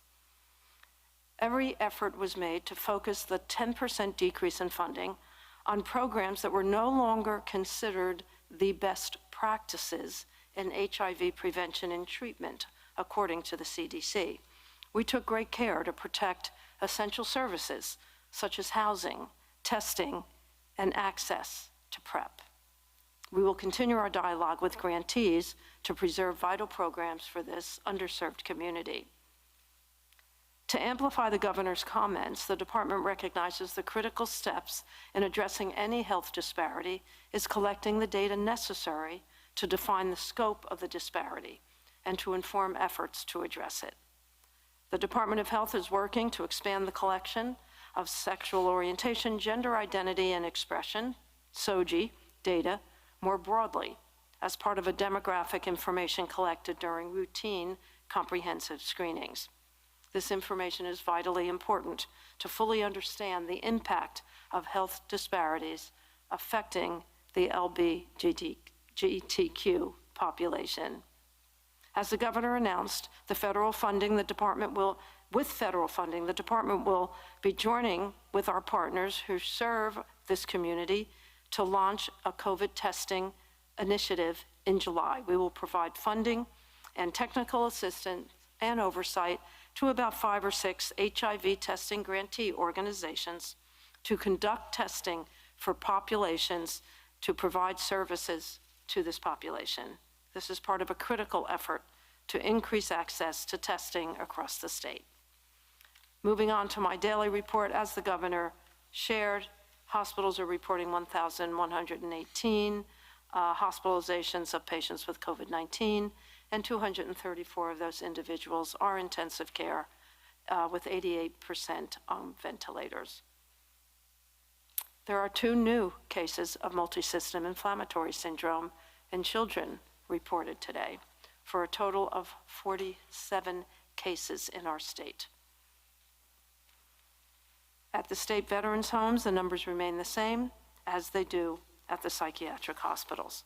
[SPEAKER 4] Every effort was made to focus the 10% decrease in funding on programs that were no longer considered the best practices in HIV prevention and treatment, according to the CDC. We took great care to protect essential services such as housing, testing, and access to PrEP. We will continue our dialogue with grantees to preserve vital programs for this underserved community. To amplify the governor's comments, the department recognizes the critical steps in addressing any health disparity is collecting the data necessary to define the scope of the disparity and to inform efforts to address it. The Department of Health is working to expand the collection of sexual orientation, gender identity and expression, SOGI, data more broadly as part of a demographic information collected during routine comprehensive screenings. This information is vitally important to fully understand the impact of health disparities affecting the LGBTQ population. As the governor announced, with federal funding, the department will be joining with our partners who serve this community to launch a COVID testing initiative in July. We will provide funding and technical assistance and oversight to about 5 or 6 HIV testing grantee organizations to conduct testing for populations to provide services to this population. This is part of a critical effort to increase access to testing across the state. Moving on to my daily report, as the governor shared, hospitals are reporting 1,118 hospitalizations of patients with COVID-19, and 234 of those individuals are intensive care, with 88% on ventilators. There are 2 new cases of multisystem inflammatory syndrome in children reported today, for a total of 47 cases in our state. At the state veterans' homes, the numbers remain the same as they do at the psychiatric hospitals.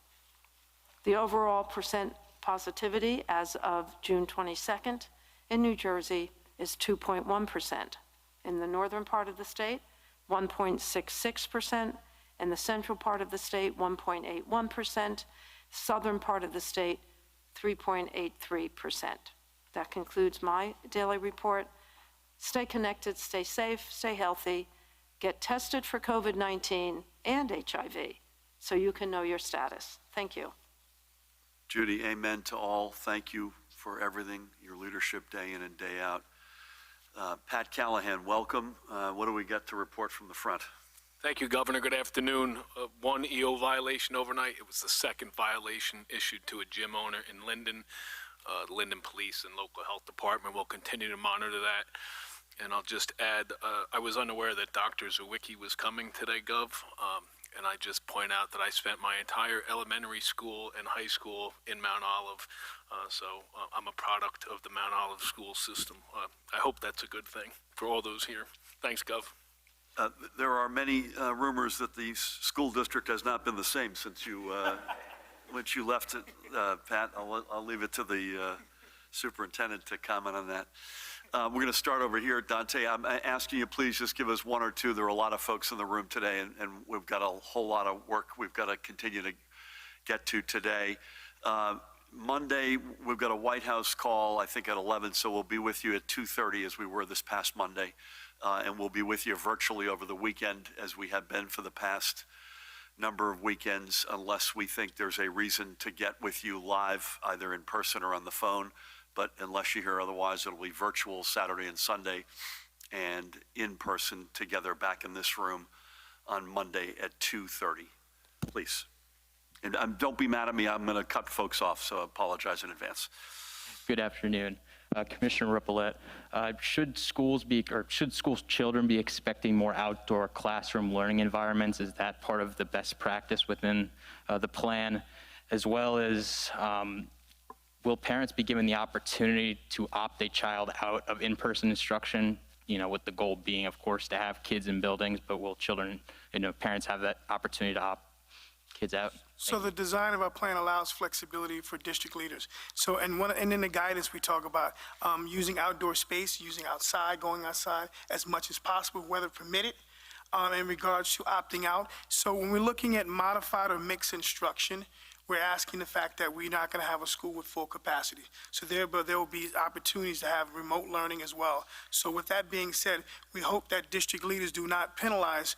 [SPEAKER 4] The overall percent positivity as of June 22nd in New Jersey is 2.1%. In the northern part of the state, 1.66%. In the central part of the state, 1.81%. Southern part of the state, 3.83%. That concludes my daily report. Stay connected, stay safe, stay healthy, get tested for COVID-19 and HIV so you can know your status. Thank you.
[SPEAKER 1] Judy, amen to all. Thank you for everything, your leadership day in and day out. Pat Callahan, welcome. What do we got to report from the front?
[SPEAKER 5] Thank you, Governor. Good afternoon. One EO violation overnight. It was the second violation issued to a gym owner in Linden. The Linden Police and local health department will continue to monitor that. And I'll just add, I was unaware that Dr. Zawicki was coming today, Gov. and I just point out that I spent my entire elementary school and high school in Mount Olive, so I'm a product of the Mount Olive school system. I hope that's a good thing for all those here. Thanks, Gov.
[SPEAKER 1] There are many rumors that the school district has not been the same since you, once you left it, Pat. I'll leave it to the superintendent to comment on that. We're going to start over here. Dante, I'm asking you, please just give us one or two. There are a lot of folks in the room today, and we've got a whole lot of work we've got to continue to get to today. Monday, we've got a White House call, I think at 11, so we'll be with you at 2:30 as we were this past Monday. And we'll be with you virtually over the weekend as we have been for the past number of weekends, unless we think there's a reason to get with you live, either in person or on the phone. But unless you hear otherwise, it'll be virtual Saturday and Sunday and in person together back in this room on Monday at 2:30, please. And don't be mad at me, I'm going to cut folks off, so I apologize in advance.
[SPEAKER 6] Good afternoon. Commissioner Ripollet, should schools children be expecting more outdoor classroom learning environments? Is that part of the best practice within the plan? As well as, will parents be given the opportunity to opt a child out of in-person instruction, with the goal being, of course, to have kids in buildings, but will children, parents have that opportunity to opt kids out?
[SPEAKER 2] So the design of our plan allows flexibility for district leaders. So, and in the guidance, we talk about using outdoor space, using outside, going outside as much as possible, weather permitted, in regards to opting out. So when we're looking at modified or mixed instruction, we're asking the fact that we're not going to have a school with full capacity. So there will be opportunities to have remote learning as well. So with that being said, we hope that district leaders do not penalize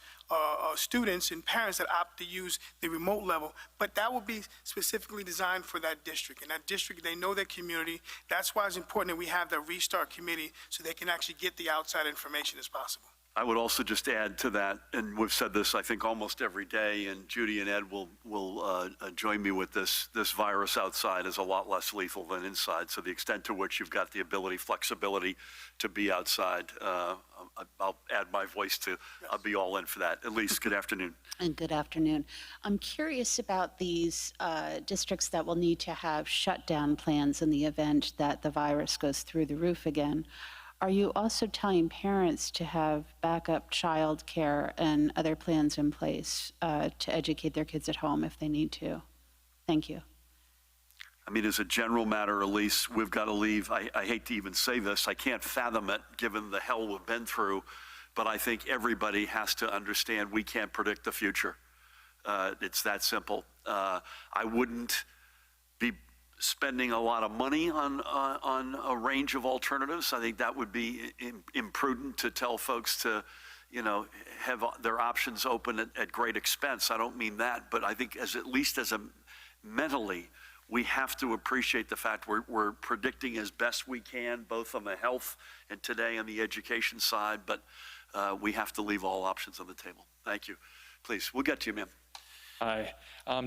[SPEAKER 2] students and parents that opt to use the remote level, but that will be specifically designed for that district. And that district, they know their community. That's why it's important that we have the restart committee so they can actually get the outside information as possible.
[SPEAKER 1] I would also just add to that, and we've said this, I think, almost every day, and Judy and Ed will join me with this. This virus outside is a lot less lethal than inside. So the extent to which you've got the ability, flexibility to be outside, I'll add my voice to, I'll be all in for that. Elise, good afternoon.
[SPEAKER 7] And good afternoon. I'm curious about these districts that will need to have shutdown plans in the event that the virus goes through the roof again. Are you also telling parents to have backup child care and other plans in place to educate their kids at home if they need to? Thank you.
[SPEAKER 1] I mean, as a general matter, Elise, we've got to leave. I hate to even say this. I can't fathom it given the hell we've been through, but I think everybody has to understand we can't predict the future. It's that simple. I wouldn't be spending a lot of money on a range of alternatives. I think that would be imprudent to tell folks to, have their options open at great expense. I don't mean that, but I think at least mentally, we have to appreciate the fact we're predicting as best we can, both on the health and today on the education side, but we have to leave all options on the table. Thank you. Please, we'll get to you, ma'am.
[SPEAKER 8] Hi.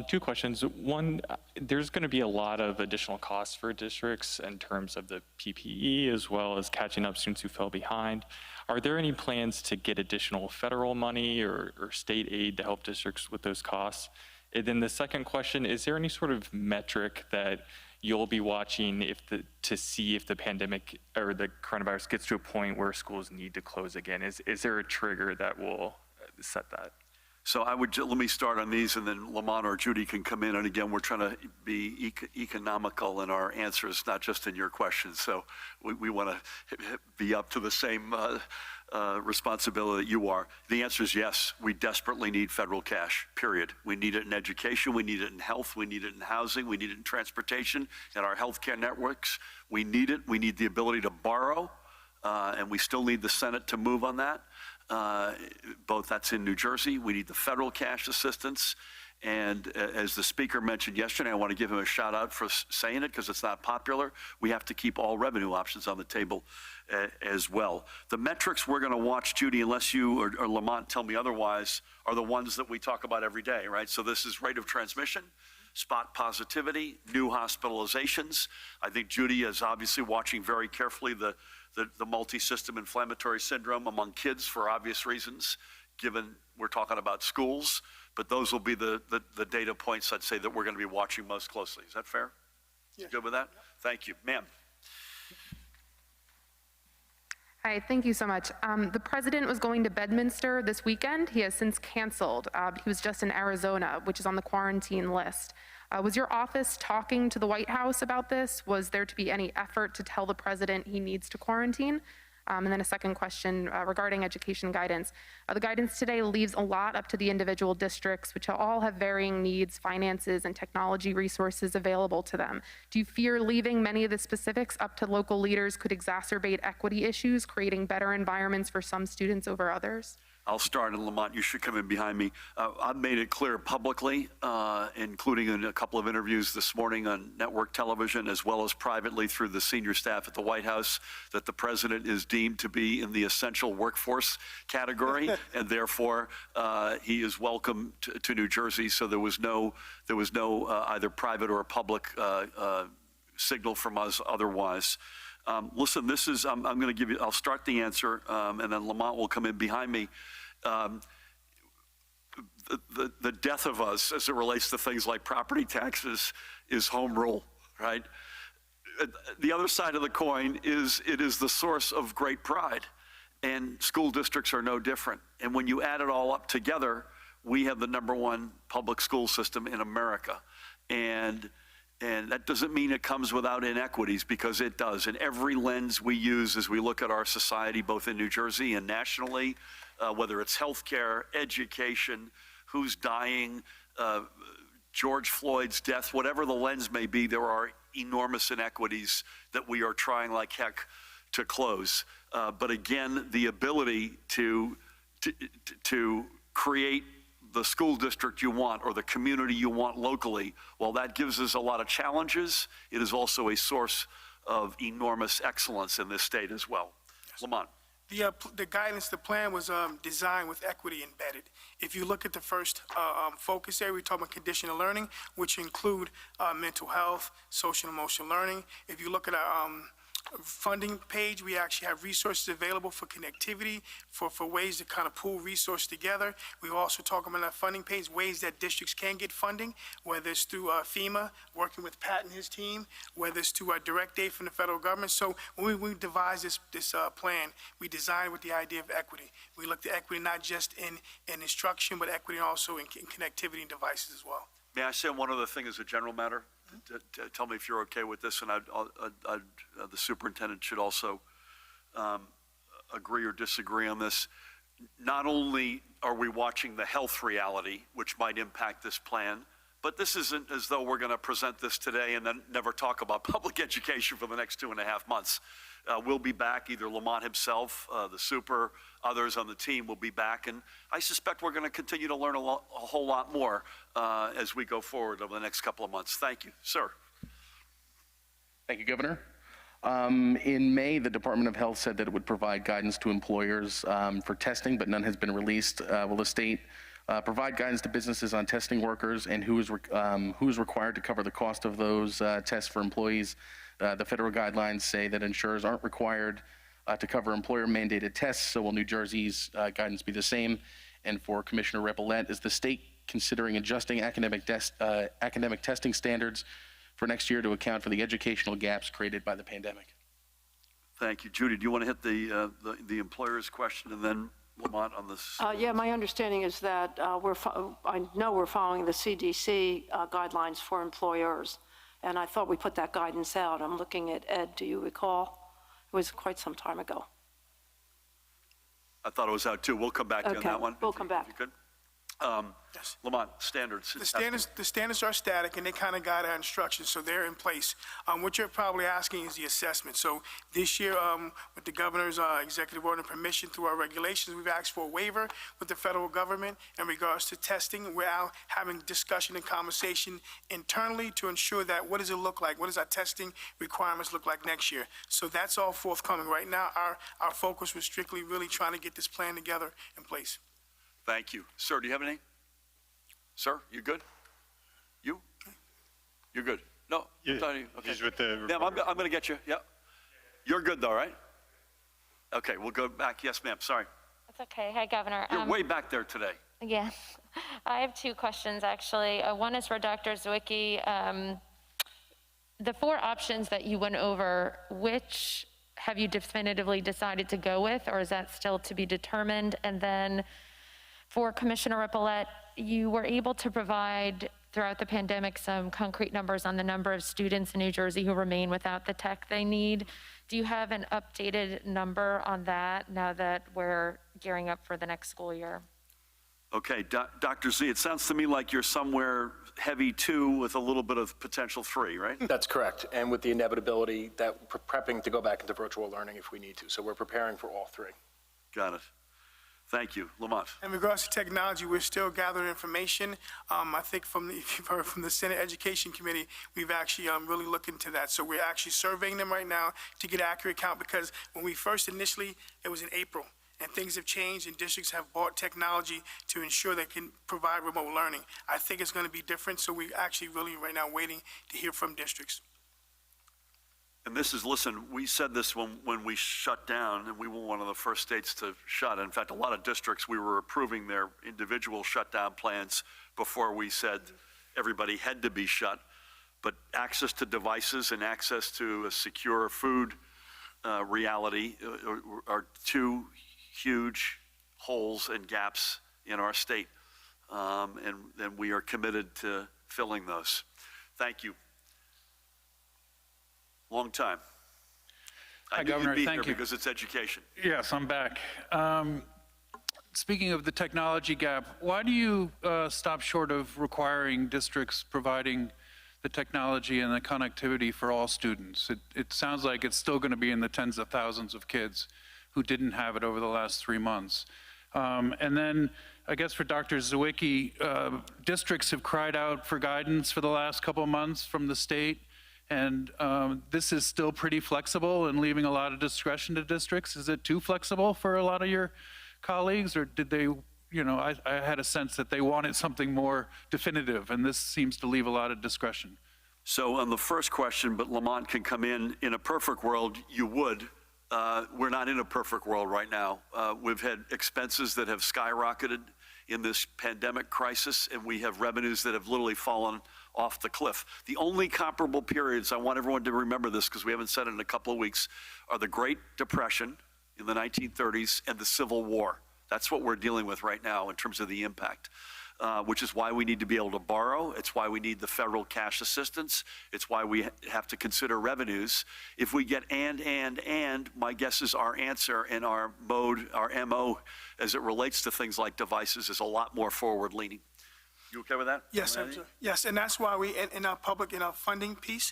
[SPEAKER 8] Two questions. One, there's going to be a lot of additional costs for districts in terms of the PPE as well as catching up students who fell behind. Are there any plans to get additional federal money or state aid to help districts with those costs? And then the second question, is there any sort of metric that you'll be watching to see if the pandemic or the coronavirus gets to a point where schools need to close again? Is there a trigger that will set that?
[SPEAKER 1] So let me start on these, and then Lamont or Judy can come in. And again, we're trying to be economical in our answers, not just in your questions. So we want to be up to the same responsibility that you are. The answer is yes. We desperately need federal cash, period. We need it in education. We need it in health. We need it in housing. We need it in transportation, in our healthcare networks. We need it. We need the ability to borrow, and we still need the Senate to move on that. Both that's in New Jersey. We need the federal cash assistance. And as the speaker mentioned yesterday, I want to give him a shout out for saying it because it's not popular. We have to keep all revenue options on the table as well. The metrics we're going to watch, Judy, unless you or Lamont tell me otherwise, are the ones that we talk about every day, right? So this is rate of transmission, spot positivity, new hospitalizations. I think Judy is obviously watching very carefully the multi-system inflammatory syndrome among kids for obvious reasons, given we're talking about schools. but those will be the data points, I'd say, that we're going to be watching most closely. Is that fair?
[SPEAKER 2] Yes.
[SPEAKER 1] Good with that? Thank you. Ma'am.
[SPEAKER 9] Hi, thank you so much. The president was going to Bedminster this weekend. He has since canceled. He was just in Arizona, which is on the quarantine list. Was your office talking to the White House about this? Was there to be any effort to tell the president he needs to quarantine? And then a second question regarding education guidance. The guidance today leaves a lot up to the individual districts, which all have varying needs, finances, and technology resources available to them. Do you fear leaving many of the specifics up to local leaders could exacerbate equity issues, creating better environments for some students over others?
[SPEAKER 1] I'll start, and Lamont, you should come in behind me. I've made it clear publicly, including in a couple of interviews this morning on network television, as well as privately through the senior staff at the White House, that the president is deemed to be in the essential workforce category, and therefore he is welcome to New Jersey. So there was no either private or public signal from us otherwise. Listen, this is, I'm going to give you, I'll start the answer, and then Lamont will come in behind me. The death of us as it relates to things like property taxes is home rule, right? The other side of the coin is it is the source of great pride, and school districts are no different. And when you add it all up together, we have the #1 public school system in America. And that doesn't mean it comes without inequities, because it does. And every lens we use as we look at our society, both in New Jersey and nationally, whether it's healthcare, education, who's dying, George Floyd's death, whatever the lens may be, there are enormous inequities that we are trying like heck to close. But again, the ability to create the school district you want or the community you want locally, while that gives us a lot of challenges, it is also a source of enormous excellence in this state as well. Yes. Lamont.
[SPEAKER 2] The guidance, the plan was designed with equity embedded. If you look at the first focus area, we talk about conditional learning, which include mental health, social and emotional learning. If you look at our funding page, we actually have resources available for connectivity, for ways to kind of pool resources together. We also talk about that funding page, ways that districts can get funding, whether it's through FEMA, working with Pat and his team, whether it's through direct aid from the federal government. So when we devised this plan, we designed with the idea of equity. We looked at equity not just in instruction, but equity also in connectivity and devices as well.
[SPEAKER 1] May I say one other thing as a general matter? Tell me if you're okay with this, and the superintendent should also agree or disagree on this. Not only are we watching the health reality, which might impact this plan, but this isn't as though we're going to present this today and then never talk about public education for the next 2.5 months. We'll be back, either Lamont himself, the super, others on the team will be back, and I suspect we're going to continue to learn a whole lot more as we go forward over the next couple of months. Thank you. Sir.
[SPEAKER 10] Thank you, Governor. In May, the Department of Health said that it would provide guidance to employers for testing, but none has been released. Will the state provide guidance to businesses on testing workers, and who is required to cover the cost of those tests for employees? The federal guidelines say that insurers aren't required to cover employer-mandated tests, so will New Jersey's guidance be the same? And for Commissioner Repillette, is the state considering adjusting academic testing standards for next year to account for the educational gaps created by the pandemic?
[SPEAKER 1] Thank you. Judy, do you want to hit the employer's question, and then Lamont on this?
[SPEAKER 4] Yeah, my understanding is that I know we're following the CDC guidelines for employers, and I thought we put that guidance out. I'm looking at Ed. Do you recall? It was quite some time ago.
[SPEAKER 1] I thought it was out too. We'll come back to you on that one.
[SPEAKER 4] We'll come back.
[SPEAKER 1] If you could.
[SPEAKER 2] Yes.
[SPEAKER 1] Lamont, standards.
[SPEAKER 2] The standards are static, and they kind of guide our instructions, so they're in place. What you're probably asking is the assessment. So this year, with the governor's executive order and permission through our regulations, we've asked for a waiver with the federal government in regards to testing. We're out having discussion and conversation internally to ensure that what does it look like? What does our testing requirements look like next year? So that's all forthcoming. Right now, our focus was strictly really trying to get this plan together in place.
[SPEAKER 1] Thank you. Sir, do you have anything? Sir, you good? You're good? No?
[SPEAKER 11] Yeah,
[SPEAKER 1] okay.
[SPEAKER 11] he's with the
[SPEAKER 1] Ma'am, I'm going to get you. Yeah. You're good though, right? Okay, we'll go back. Yes, ma'am. Sorry.
[SPEAKER 12] That's okay. Hi, Governor.
[SPEAKER 1] You're way back there today.
[SPEAKER 12] Yeah.
[SPEAKER 11] I have two questions, actually. One is for Dr. Zwicky. The four options that you went over, which have you definitively decided to go with, or is that still to be determined? And then for Commissioner Ripollet, you were able to provide throughout the pandemic some concrete numbers on the number of students in New Jersey who remain without the tech they need. Do you have an updated number on that now that we're gearing up for the next school year?
[SPEAKER 1] Okay, Dr. Z, it sounds to me like you're somewhere heavy 2 with a little bit of potential 3, right?
[SPEAKER 3] That's correct, and with the inevitability that we're prepping to go back into virtual learning if we need to. So we're preparing for all 3.
[SPEAKER 1] Got it. Thank you. Lamont.
[SPEAKER 2] In regards to technology, we're still gathering information. I think if you've heard from the Senate Education Committee, we've actually really looked into that. So we're actually surveying them right now to get accurate count, because when we first initially, it was in April, and things have changed, and districts have bought technology to ensure they can provide remote learning. I think it's going to be different, so we're actually really right now waiting to hear from districts.
[SPEAKER 1] And this is, listen, we said this when we shut down, and we were one of the first states to shut. In fact, a lot of districts, we were approving their individual shutdown plans before we said everybody had to be shut. But access to devices and access to a secure food reality are 2 huge holes and gaps in our state. And we are committed to filling those. Thank you. Long time.
[SPEAKER 12] Hi, Governor.
[SPEAKER 1] Be
[SPEAKER 12] Thank
[SPEAKER 1] here
[SPEAKER 12] you.
[SPEAKER 1] because it's education.
[SPEAKER 12] Yes, I'm back. Speaking of the technology gap, why do you stop short of requiring districts providing the technology and the connectivity for all students? It sounds like it's still going to be in the tens of thousands of kids who didn't have it over the last 3 months. And then I guess for Dr. Zwicky, districts have cried out for guidance for the last couple of months from the state. And this is still pretty flexible and leaving a lot of discretion to districts. Is it too flexible for a lot of your colleagues, or did they, I had a sense that they wanted something more definitive, and this seems to leave a lot of discretion.
[SPEAKER 1] So on the first question, but Lamont can come in a perfect world, you would. We're not in a perfect world right now. We've had expenses that have skyrocketed in this pandemic crisis, and we have revenues that have literally fallen off the cliff. The only comparable periods, I want everyone to remember this because we haven't said it in a couple of weeks, are the Great Depression in the 1930s and the Civil War. That's what we're dealing with right now in terms of the impact, which is why we need to be able to borrow. It's why we need the federal cash assistance. It's why we have to consider revenues. If we get and, my guess is our answer and our mode, our MO, as it relates to things like devices, is a lot more forward-leaning. You okay with that?
[SPEAKER 2] Yes, sir. Yes, and that's why we, in our funding piece,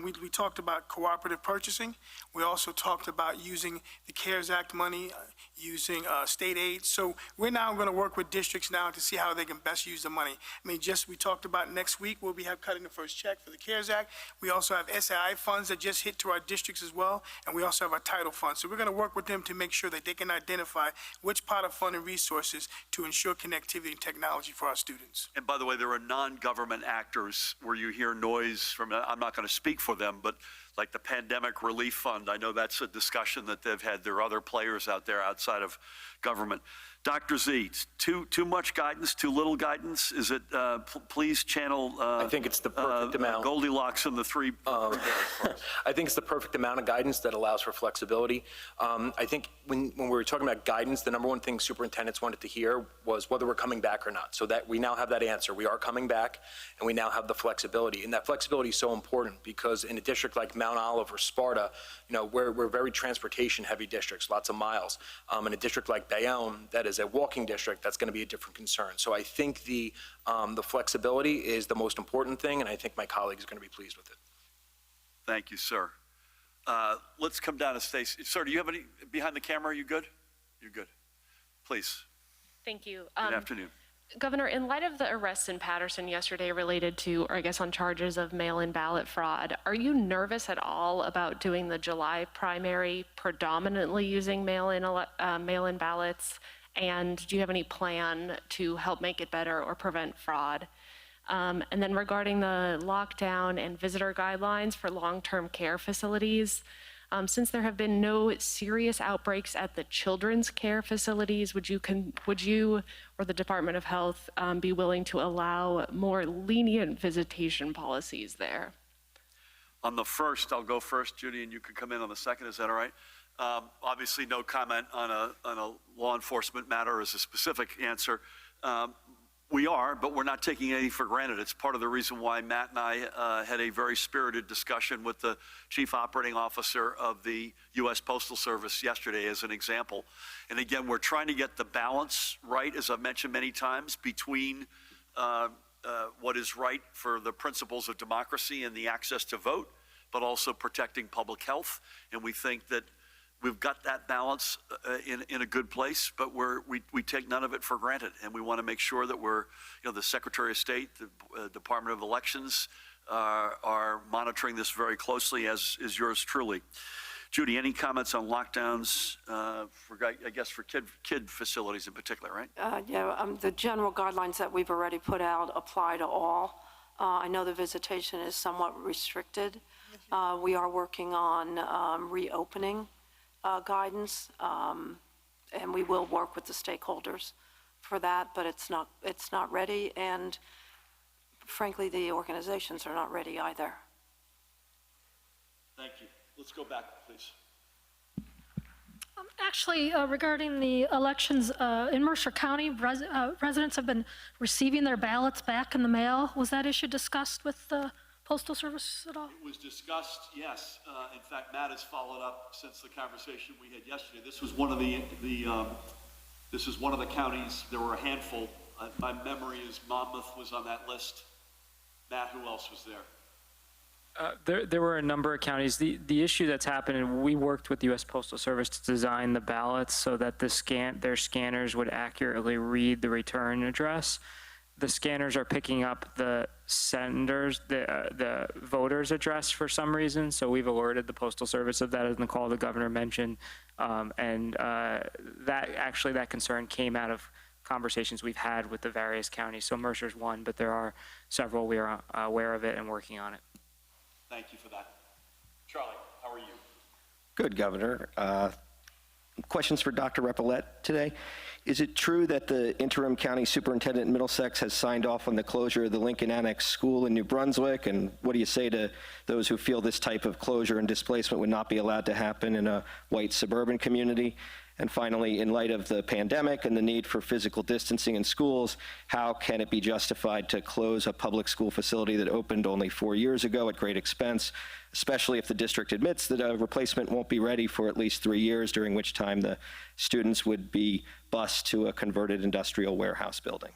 [SPEAKER 2] we talked about cooperative purchasing. We also talked about using the CARES Act money, using state aid. So we're now going to work with districts now to see how they can best use the money. I mean, we talked about next week, we'll be cutting the first check for the CARES Act. We also have SAI funds that just hit to our districts as well, and we also have our title funds. So we're going to work with them to make sure that they can identify which pot of funding resources to ensure connectivity and technology for our students.
[SPEAKER 1] And by the way, there are non-government actors where you hear noise from, I'm not going to speak for them, but like the Pandemic Relief Fund, I know that's a discussion that they've had. There are other players out there outside of government. Dr. Z, too much guidance, too little guidance? Is it, please channel
[SPEAKER 3] I think it's the perfect amount.
[SPEAKER 1] Goldilocks and the 3.
[SPEAKER 3] I think it's the perfect amount of guidance that allows for flexibility. I think when we were talking about guidance, the number one thing superintendents wanted to hear was whether we're coming back or not. So that we now have that answer. We are coming back, and we now have the flexibility. And that flexibility is so important because in a district like Mount Olive or Sparta, we're very transportation-heavy districts, lots of miles. In a district like Bayonne, that is a walking district, that's going to be a different concern. So I think the flexibility is the most important thing, and I think my colleagues are going to be pleased with it.
[SPEAKER 1] Thank you, sir. Let's come down to Stacy. Sir, do you have any behind the camera? Are you good? You're good. Please.
[SPEAKER 11] Thank you.
[SPEAKER 1] Good afternoon.
[SPEAKER 11] Governor, in light of the arrests in Patterson yesterday related to, or I guess on charges of mail-in ballot fraud, are you nervous at all about doing the July primary predominantly using mail-in ballots? And do you have any plan to help make it better or prevent fraud? And then regarding the lockdown and visitor guidelines for long-term care facilities,
[SPEAKER 13] Since there have been no serious outbreaks at the children's care facilities, would you or the Department of Health be willing to allow more lenient visitation policies there?
[SPEAKER 1] On the first, I'll go first, Judy, and you can come in on the second. Is that all right? Obviously, no comment on a law enforcement matter as a specific answer. We are, but we're not taking anything for granted. It's part of the reason why Matt and I had a very spirited discussion with the Chief Operating Officer of the U.S. Postal Service yesterday as an example. And again, we're trying to get the balance right, as I've mentioned many times, between what is right for the principles of democracy and the access to vote, but also protecting public health. And we think that we've got that balance in a good place, but we take none of it for granted. And we want to make sure that the Secretary of State, the Department of Elections are monitoring this very closely, as is yours truly. Judy, any comments on lockdowns for kid facilities in particular, right?
[SPEAKER 4] The general guidelines that we've already put out apply to all. I know the visitation is somewhat restricted. We are working on reopening guidance, and we will work with the stakeholders for that, but it's not ready, and frankly, the organizations are not ready either.
[SPEAKER 1] Thank you. Let's go back, please.
[SPEAKER 14] Actually, regarding the elections in Mercer County, residents have been receiving their ballots back in the mail. Was that issue discussed with the Postal Service at all?
[SPEAKER 1] It was discussed, yes. In fact, Matt has followed up since the conversation we had yesterday. This was one of this is one of the counties. There were a handful. My memory is Monmouth was on that list. Matt, who else was there?
[SPEAKER 15] There were a number of counties. The issue that's happened, and we worked with the U.S. Postal Service to design the ballots so that their scanners would accurately read the return address. The scanners are picking up the sender's, the voter's address for some reason, so we've alerted the Postal Service of that, as the call the governor mentioned. That concern came out of conversations we've had with the various counties. So Mercer's one, but there are several. We are aware of it and working on it.
[SPEAKER 1] Thank you for that. Charlie, how are you?
[SPEAKER 16] Good, Governor. Questions for Dr. Repollet today. Is it true that the interim county superintendent in Middlesex has signed off on the closure of the Lincoln Annex School in New Brunswick? And what do you say to those who feel this type of closure and displacement would not be allowed to happen in a white suburban community? And finally, in light of the pandemic and the need for physical distancing in schools, how can it be justified to close a public school facility that opened only 4 years ago at great expense, especially if the district admits that a replacement won't be ready for at least 3 years, during which time the students would be bused to a converted industrial warehouse building?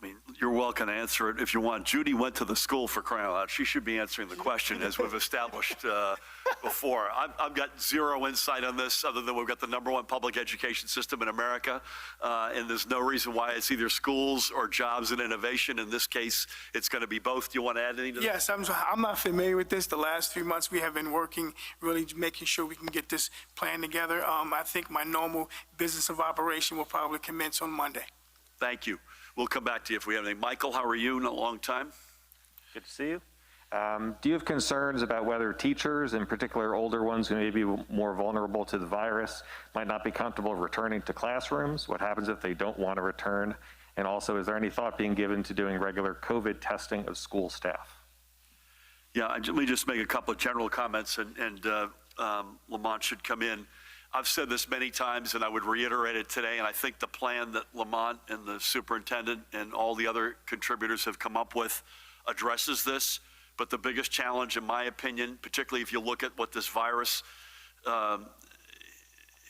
[SPEAKER 1] I mean, you're welcome to answer it if you want. Judy went to the school, for crying out loud. She should be answering the question, as we've established before. I've got zero insight on this, other than we've got the #1 public education system in America, and there's no reason why it's either schools or jobs and innovation. In this case, it's going to be both. Do you want to add anything to that?
[SPEAKER 2] Yes, I'm not familiar with this. The last 3 months we have been working, really making sure we can get this plan together. I think my normal business of operation will probably commence on Monday.
[SPEAKER 1] Thank you. We'll come back to you if we have anything. Michael, how are you? In a long time.
[SPEAKER 17] Good to see you. Do you have concerns about whether teachers, in particular older ones who may be more vulnerable to the virus, might not be comfortable returning to classrooms? What happens if they don't want to return? And also, is there any thought being given to doing regular COVID testing of school staff?
[SPEAKER 1] Yeah, let me just make a couple of general comments, and Lamont should come in. I've said this many times, and I would reiterate it today, and I think the plan that Lamont and the superintendent and all the other contributors have come up with addresses this. But the biggest challenge, in my opinion, particularly if you look at what this virus,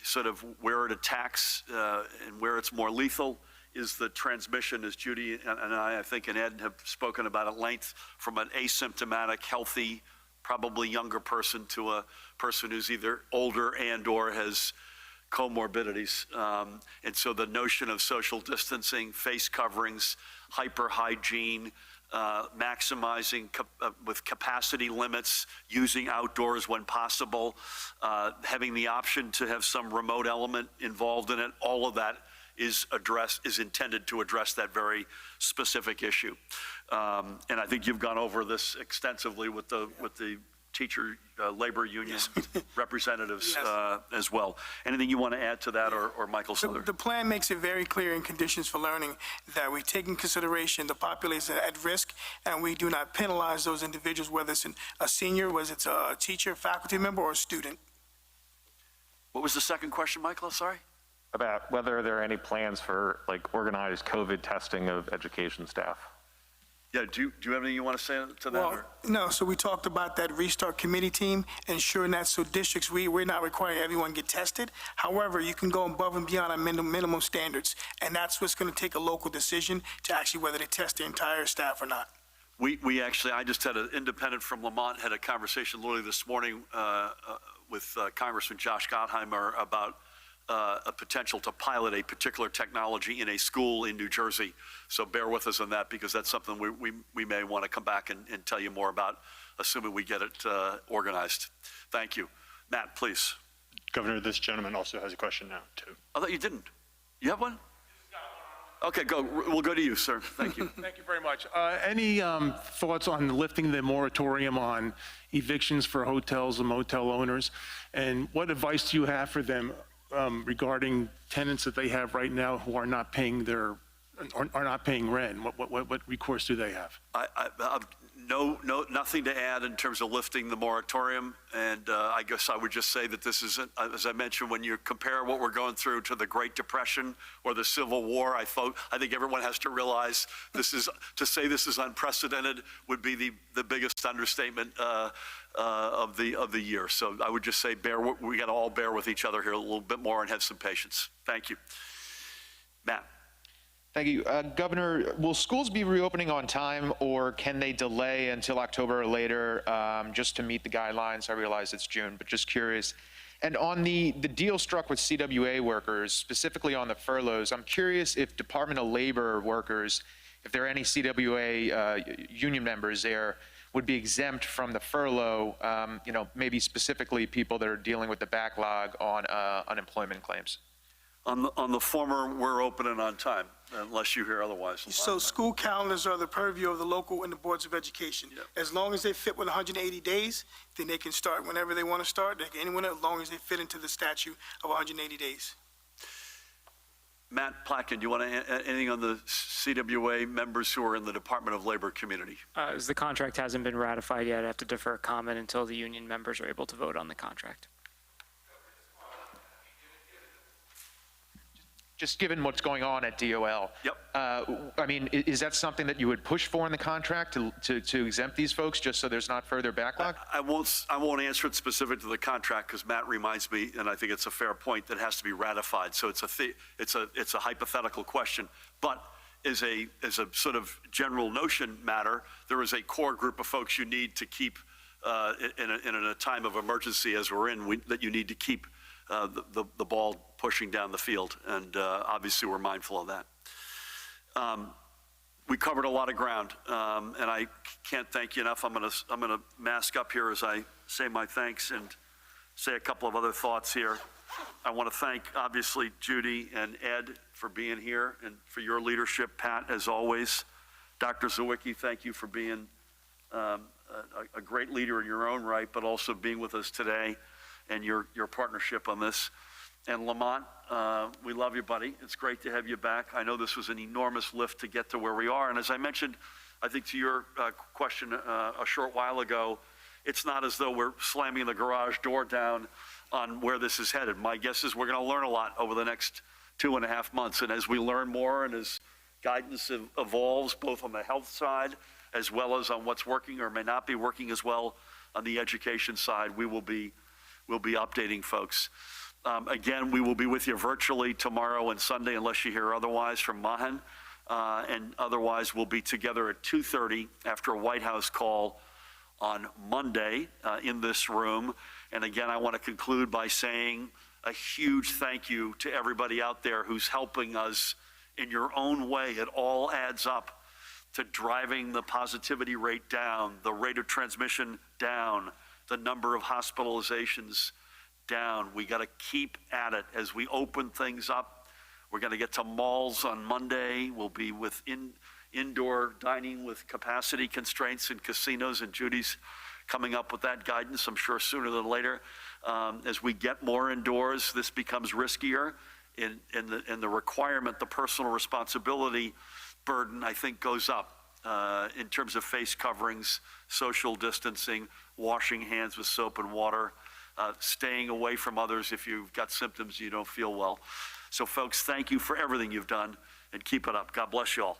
[SPEAKER 1] sort of where it attacks and where it's more lethal, is the transmission, as Judy and I think, and Ed have spoken about at length, from an asymptomatic, healthy, probably younger person to a person who's either older and or has comorbidities. And so the notion of social distancing, face coverings, hyper hygiene, maximizing with capacity limits, using outdoors when possible, having the option to have some remote element involved in it, all of that is intended to address that very specific issue. And I think you've gone over this extensively with the teacher labor union representatives as well. Anything you want to add to that, or Michael Souther?
[SPEAKER 2] The plan makes it very clear in conditions for learning that we take in consideration the population at risk, and we do not penalize those individuals, whether it's a senior, whether it's a teacher, faculty member, or a student.
[SPEAKER 1] What was the second question, Michael? Sorry?
[SPEAKER 17] About whether there are any plans for like organized COVID testing of education staff.
[SPEAKER 1] Yeah, do you have anything you want to say to that?
[SPEAKER 2] Well, no, so we talked about that restart committee team, ensuring that so districts, we're not requiring everyone get tested. However, you can go above and beyond our minimum standards, and that's what's going to take a local decision to actually whether they test their entire staff or not.
[SPEAKER 1] We actually, I just had an independent from Lamont, had a conversation literally this morning with Congressman Josh Gottheimer about a potential to pilot a particular technology in a school in New Jersey. So bear with us on that, because that's something we may want to come back and tell you more about, assuming we get it organized. Thank you. Matt, please.
[SPEAKER 18] Governor, this gentleman also has a question now, too.
[SPEAKER 1] I thought you didn't. You have one? Okay, go. We'll go to you, sir. Thank you.
[SPEAKER 19] Thank you very much. Any thoughts on lifting the moratorium on evictions for hotels and motel owners? And what advice do you have for them regarding tenants that they have right now who are not paying rent? What recourse do they have?
[SPEAKER 1] Nothing to add in terms of lifting the moratorium. And I guess I would just say that this is, as I mentioned, when you compare what we're going through to the Great Depression or the Civil War, I think everyone has to realize to say this is unprecedented would be the biggest understatement of the year. So I would just say we got to all bear with each other here a little bit more and have some patience. Thank you. Matt.
[SPEAKER 20] Thank you. Governor, will schools be reopening on time, or can they delay until October or later just to meet the guidelines? I realize it's June, but just curious. And on the deal struck with CWA workers, specifically on the furloughs, I'm curious if Department of Labor workers, if there are any CWA union members there, would be exempt from the furlough, maybe specifically people that are dealing with the backlog on unemployment claims.
[SPEAKER 1] On the former, we're open and on time, unless you hear otherwise.
[SPEAKER 2] So school calendars are the purview of the local and the boards of education. Yep. As long as they fit with 180 days, then they can start whenever they want to start. They can anyone, as long as they fit into the statute of 180 days.
[SPEAKER 1] Matt Plotkin, do you want to add anything on the CWA members who are in the Department of Labor community?
[SPEAKER 15] As the contract hasn't been ratified yet, I have to defer comment until the union members are able to vote on the contract.
[SPEAKER 20] Just given what's going on at DOL.
[SPEAKER 1] Yep.
[SPEAKER 20] I mean, is that something that you would push for in the contract to exempt these folks just so there's not further backlog?
[SPEAKER 1] I won't answer it specific to the contract, because Matt reminds me, and I think it's a fair point, that has to be ratified. So it's a hypothetical question. But as a sort of general notion matter, there is a core group of folks you need to keep in a time of emergency as we're in, that you need to keep the ball pushing down the field, and obviously we're mindful of that. We covered a lot of ground, and I can't thank you enough. I'm gonna mask up here as I say my thanks and say a couple of other thoughts here. I want to thank, obviously, Judy and Ed for being here and for your leadership. Pat, as always. Dr. Zawicki, thank you for being a great leader in your own right, but also being with us today and your partnership on this. And Lamont, we love you, buddy. It's great to have you back. I know this was an enormous lift to get to where we are. And as I mentioned, I think to your question a short while ago, it's not as though we're slamming the garage door down on where this is headed. My guess is we're going to learn a lot over the next 2.5 months. And as we learn more and as guidance evolves, both on the health side as well as on what's working or may not be working as well on the education side, we'll be updating folks. Again, we will be with you virtually tomorrow and Sunday, unless you hear otherwise from Mahan. And otherwise, we'll be together at 2:30 after a White House call on Monday in this room. And again, I want to conclude by saying a huge thank you to everybody out there who's helping us in your own way. It all adds up to driving the positivity rate down, the rate of transmission down, the number of hospitalizations down. We got to keep at it as we open things up. We're going to get to malls on Monday. We'll be with indoor dining with capacity constraints in casinos, and Judy's coming up with that guidance, I'm sure sooner than later. As we get more indoors, this becomes riskier, and the requirement, the personal responsibility burden, I think, goes up in terms of face coverings, social distancing, washing hands with soap and water, staying away from others if you've got symptoms you don't feel well. So folks, thank you for everything you've done, and keep it up. God bless you all.